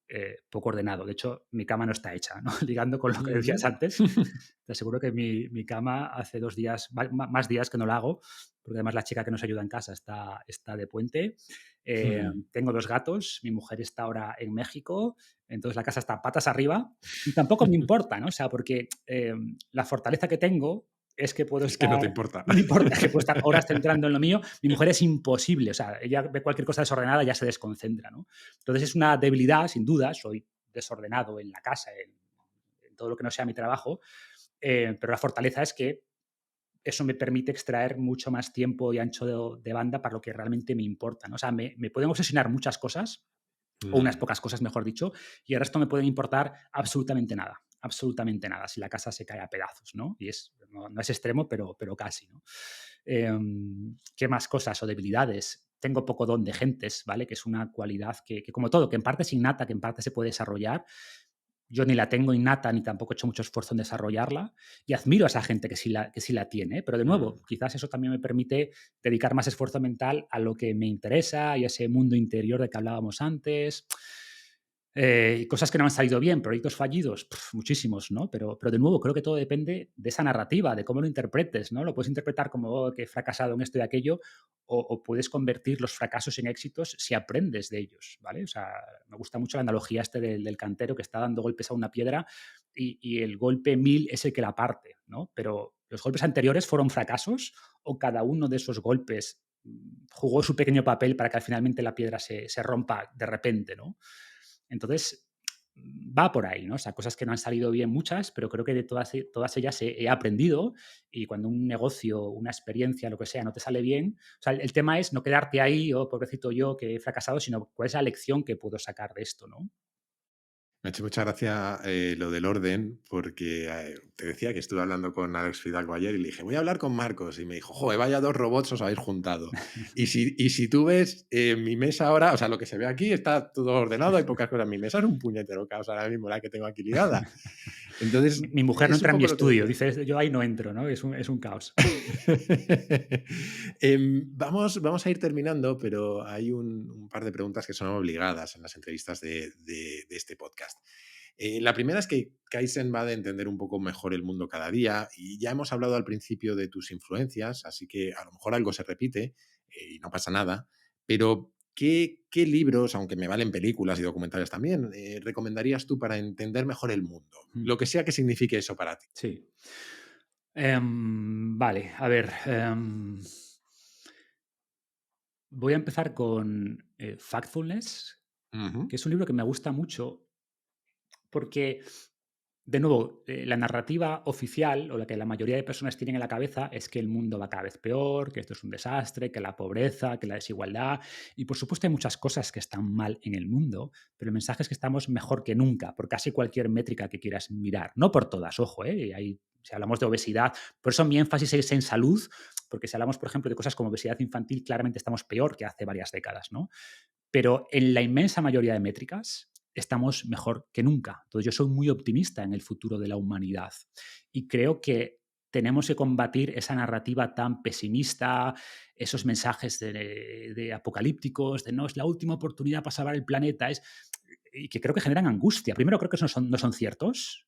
poco ordenado. De hecho, mi cama no está hecha, ¿no? Ligando con lo que decías
Ujú.
antes, te aseguro que mi cama hace 2 días, más días que no la hago, porque además la chica que nos ayuda en casa está de puente. Tengo 2 gatos, mi mujer está ahora en México, entonces la casa está patas arriba y tampoco me importa, ¿no? O sea, porque la fortaleza que tengo es que puedo
Es que
estar,
no te importa.
no me importa, que puedo estar horas centrando en lo mío. Mi mujer es imposible, o sea, ella ve cualquier cosa desordenada, ya se desconcentra, ¿no? Entonces es una debilidad, sin duda, soy desordenado en la casa, en todo lo que no sea mi trabajo, pero la fortaleza es que eso me permite extraer mucho más tiempo y ancho de banda para lo que realmente me importa, ¿no? O sea, me pueden obsesionar muchas cosas, o unas
Mm.
pocas cosas, mejor dicho, y el resto me pueden importar absolutamente nada, si la casa se cae a pedazos, ¿no? Y no es extremo, pero casi, ¿no? ¿Qué más cosas o debilidades? Tengo poco don de gentes, ¿vale? Que es una cualidad que como todo, que en parte es innata, que en parte se puede desarrollar. Yo ni la tengo innata, ni tampoco he hecho mucho esfuerzo en desarrollarla, y admiro a esa gente que sí la tiene, ¿eh? Pero de nuevo,
Mm.
quizás eso también me permite dedicar más esfuerzo mental a lo que me interesa y a ese mundo interior de que hablábamos antes. Y cosas que no han salido bien, proyectos fallidos, muchísimos, ¿no? Pero de nuevo, creo que todo depende de esa narrativa, de cómo lo interpretes, ¿no? Lo puedes interpretar como "Oh, que he fracasado en esto y aquello", o puedes convertir los fracasos en éxitos si aprendes de ellos, ¿vale? O sea, me gusta mucho la analogía del cantero que está dando golpes a una piedra y el golpe 1000 es el que la parte, ¿no? Pero los golpes anteriores fueron fracasos o cada uno de esos golpes jugó su pequeño papel para que finalmente la piedra se rompa de repente, ¿no? Entonces, va por ahí, ¿no? O sea, cosas que no han salido bien muchas, pero creo que de todas ellas he aprendido, y cuando un negocio, una experiencia, lo que sea, no te sale bien, o sea, el tema es no quedarte ahí, oh, pobrecito yo que he fracasado, sino cuál es la lección que puedo sacar de esto, ¿no?
Me ha hecho mucha gracia lo del orden, porque te decía que estuve hablando con Alex Fidalgo ayer y le dije, voy a hablar con Marcos. Y me dijo, joder, vaya dos robots os habéis juntado. Y si tú ves mi mesa ahora, o sea, lo que se ve aquí está todo ordenado, hay pocas cosas. Mi mesa es un puñetero caos ahora mismo, la que tengo aquí liada.
Mi,
Entonces,
mi mujer no
es un
entra en mi
poco lo que
estudio,
decía.
dice, yo ahí no entro, ¿no? Es un caos.
Vamos a ir terminando, pero hay un par de preguntas que son obligadas en las entrevistas de este podcast. La primera es que Kaizen va de entender un poco mejor el mundo cada día y ya hemos hablado al principio de tus influencias, así que a lo mejor algo se repite y no pasa nada, pero ¿qué libros, aunque me valen películas y documentales también, recomendarías tú para entender mejor el mundo?
Mm,
Lo que sea que signifique eso para ti.
sí. Vale, a ver. Voy a empezar con Factfulness,
Ujú.
que es un libro que me gusta mucho porque, de nuevo, la narrativa oficial o la que la mayoría de personas tienen en la cabeza es que el mundo va cada vez peor, que esto es un desastre, que la pobreza, que la desigualdad. Y por supuesto hay muchas cosas que están mal en el mundo, pero el mensaje es que estamos mejor que nunca por casi cualquier métrica que quieras mirar. No por todas, ojo, ¿eh? Si hablamos de obesidad, por eso mi énfasis es en salud, porque si hablamos, por ejemplo, de cosas como obesidad infantil, claramente estamos peor que hace varias décadas, ¿no? Pero en la inmensa mayoría de métricas estamos mejor que nunca. Entonces yo soy muy optimista en el futuro de la humanidad y creo que tenemos que combatir esa narrativa tan pesimista, esos mensajes de apocalípticos, de no es la última oportunidad para salvar el planeta, y que creo que generan angustia. Primero, creo que no son ciertos.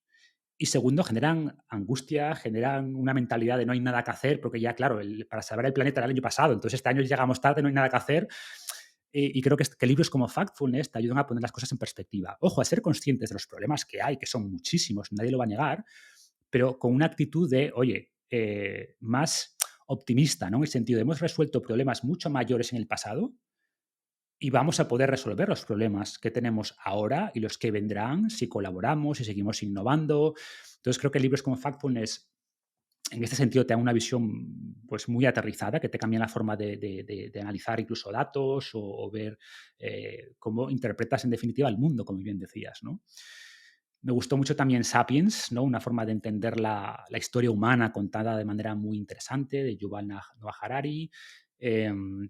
Y segundo, generan angustia, generan una mentalidad de no hay nada que hacer, porque ya, claro, para salvar el planeta era el año pasado, entonces este año llegamos tarde, no hay nada que hacer. Y creo que libros como Factfulness te ayudan a poner las cosas en perspectiva. Ojo, a ser conscientes de los problemas que hay, que son muchísimos, nadie lo va a negar, pero con una actitud de, oye, más optimista, ¿no? En el sentido de hemos resuelto problemas mucho mayores en el pasado y vamos a poder resolver los problemas que tenemos ahora y los que vendrán si colaboramos y seguimos innovando. Entonces creo que libros como Factfulness en este sentido te da una visión pues muy aterrizada que te cambia la forma de analizar incluso datos o ver cómo interpretas en definitiva el mundo, como bien decías, ¿no? Me gustó mucho también Sapiens, ¿no? Una forma de entender la historia humana contada de manera muy interesante, de Yuval Noah Harari.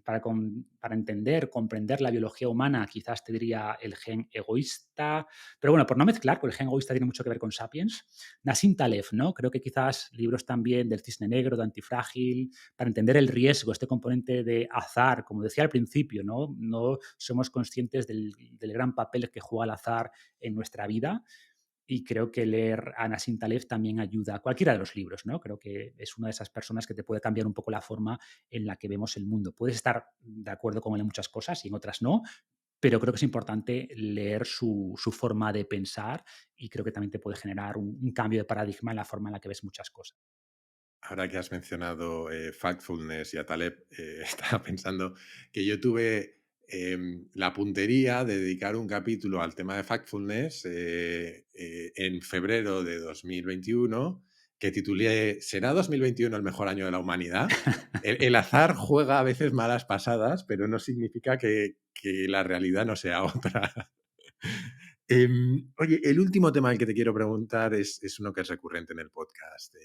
Para entender, comprender la biología humana, quizás te diría el gen egoísta. Pero bueno, por no mezclar, porque el gen egoísta tiene mucho que ver con Sapiens. Nassim Taleb, ¿no? Creo que quizás libros también del Cisne Negro, de Antifrágil, para entender el riesgo, este componente de azar, como decía al principio, ¿no? No somos conscientes del gran papel que juega el azar en nuestra vida, y creo que leer a Nassim Taleb también ayuda, cualquiera de los libros, ¿no? Creo que es una de esas personas que te puede cambiar un poco la forma en la que vemos el mundo. Puedes estar de acuerdo con él en muchas cosas y en otras no, pero creo que es importante leer su forma de pensar, y creo que también te puede generar un cambio de paradigma en la forma en la que ves muchas cosas.
Ahora que has mencionado Factfulness y a Taleb, estaba pensando que yo tuve la puntería de dedicar un capítulo al tema de Factfulness en febrero de 2021 que titulé ¿Será 2021 el mejor año de la humanidad? El azar juega a veces malas pasadas, pero no significa que la realidad no sea otra. Oye, el último tema al que te quiero preguntar es uno que es recurrente en el podcast.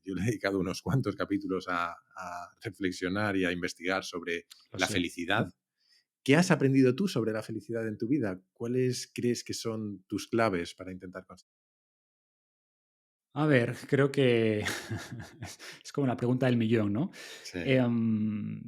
Yo le he dedicado unos cuantos capítulos a reflexionar y a investigar sobre
Lo
la
sé.
felicidad. ¿Qué has aprendido tú sobre la felicidad en tu vida? ¿Cuáles crees que son tus claves para intentar conseguirlo?
A ver, creo que es como la pregunta del millón, ¿no?
Sí,
Em,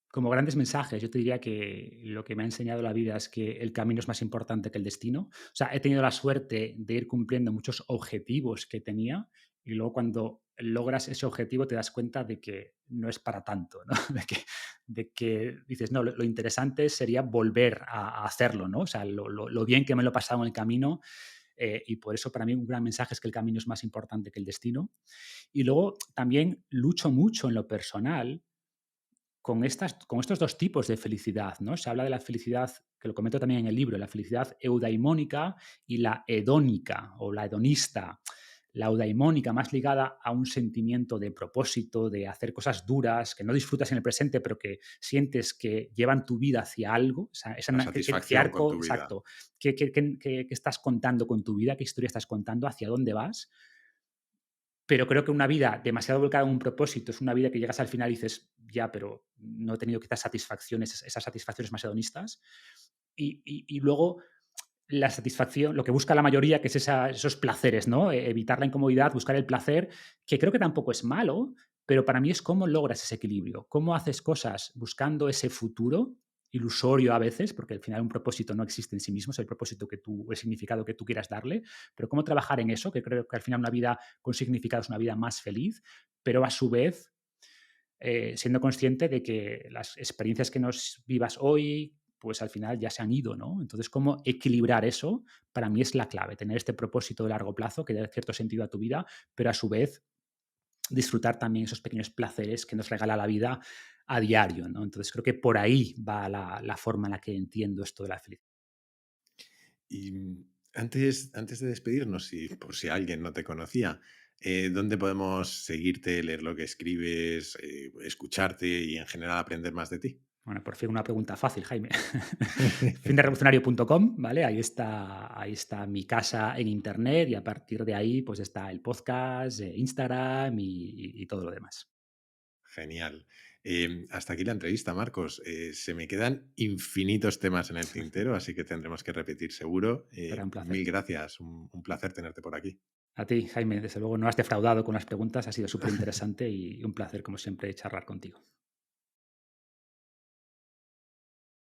Como grandes mensajes, yo te diría que lo que me ha enseñado la vida es que el camino es más importante que el destino. O sea, he tenido la suerte de ir cumpliendo muchos objetivos que tenía y luego cuando logras ese objetivo te das cuenta de que no es para tanto, ¿no? De que dices, no, lo interesante sería volver a hacerlo, ¿no? O sea, lo bien que me lo he pasado en el camino y por eso para mí un gran mensaje es que el camino es más importante que el destino. Y luego también lucho mucho en lo personal con estos dos tipos de felicidad, ¿no? Se habla de la felicidad, que lo comento también en el libro, la felicidad eudaimónica y la hedónica o la hedonista. La eudaimónica más ligada a un sentimiento de propósito, de hacer cosas duras, que no disfrutas en el presente, pero que sientes que llevan tu vida hacia algo, o sea,
la
ese
satisfacción con
arco
tu vida.
exacto, que estás contando con tu vida, qué historia estás contando, hacia dónde vas, pero creo que una vida demasiado volcada en un propósito es una vida que llegas al final y dices, ya, pero no he tenido quizás satisfacciones, esas satisfacciones más hedonistas. Y luego la satisfacción, lo que busca la mayoría, que es esos placeres, ¿no? Evitar la incomodidad, buscar el placer, que creo que tampoco es malo, pero para mí es cómo logras ese equilibrio, cómo haces cosas buscando ese futuro ilusorio a veces, porque al final un propósito no existe en sí mismo, es el propósito que tú, el significado que tú quieras darle, pero cómo trabajar en eso, que creo que al final una vida con significado es una vida más feliz, pero a su vez siendo consciente de que las experiencias que nos vivas hoy, pues al final ya se han ido, ¿no? Entonces, cómo equilibrar eso, para mí es la clave, tener este propósito de largo plazo que dé cierto sentido a tu vida, pero a su vez disfrutar también esos pequeños placeres que nos regala la vida a diario, ¿no? Entonces, creo que por ahí va la forma en la que entiendo esto de la felicidad.
Y antes de despedirnos, y por si alguien no te conocía, ¿dónde podemos seguirte, leer lo que escribes, escucharte y en general aprender más de ti?
Bueno, por fin una pregunta fácil, Jaime. Finderrevolucionario.com, ¿vale? Ahí está mi casa en internet y a partir de ahí, pues está el podcast, Instagram y todo lo demás.
Genial. Hasta aquí la entrevista, Marcos. Se me quedan infinitos temas en el tintero, así que tendremos que repetir seguro.
Será un placer.
Mil gracias, un placer tenerte por aquí.
A ti, Jaime, desde luego no has defraudado con las preguntas, ha sido súper interesante y un placer, como siempre, charlar contigo.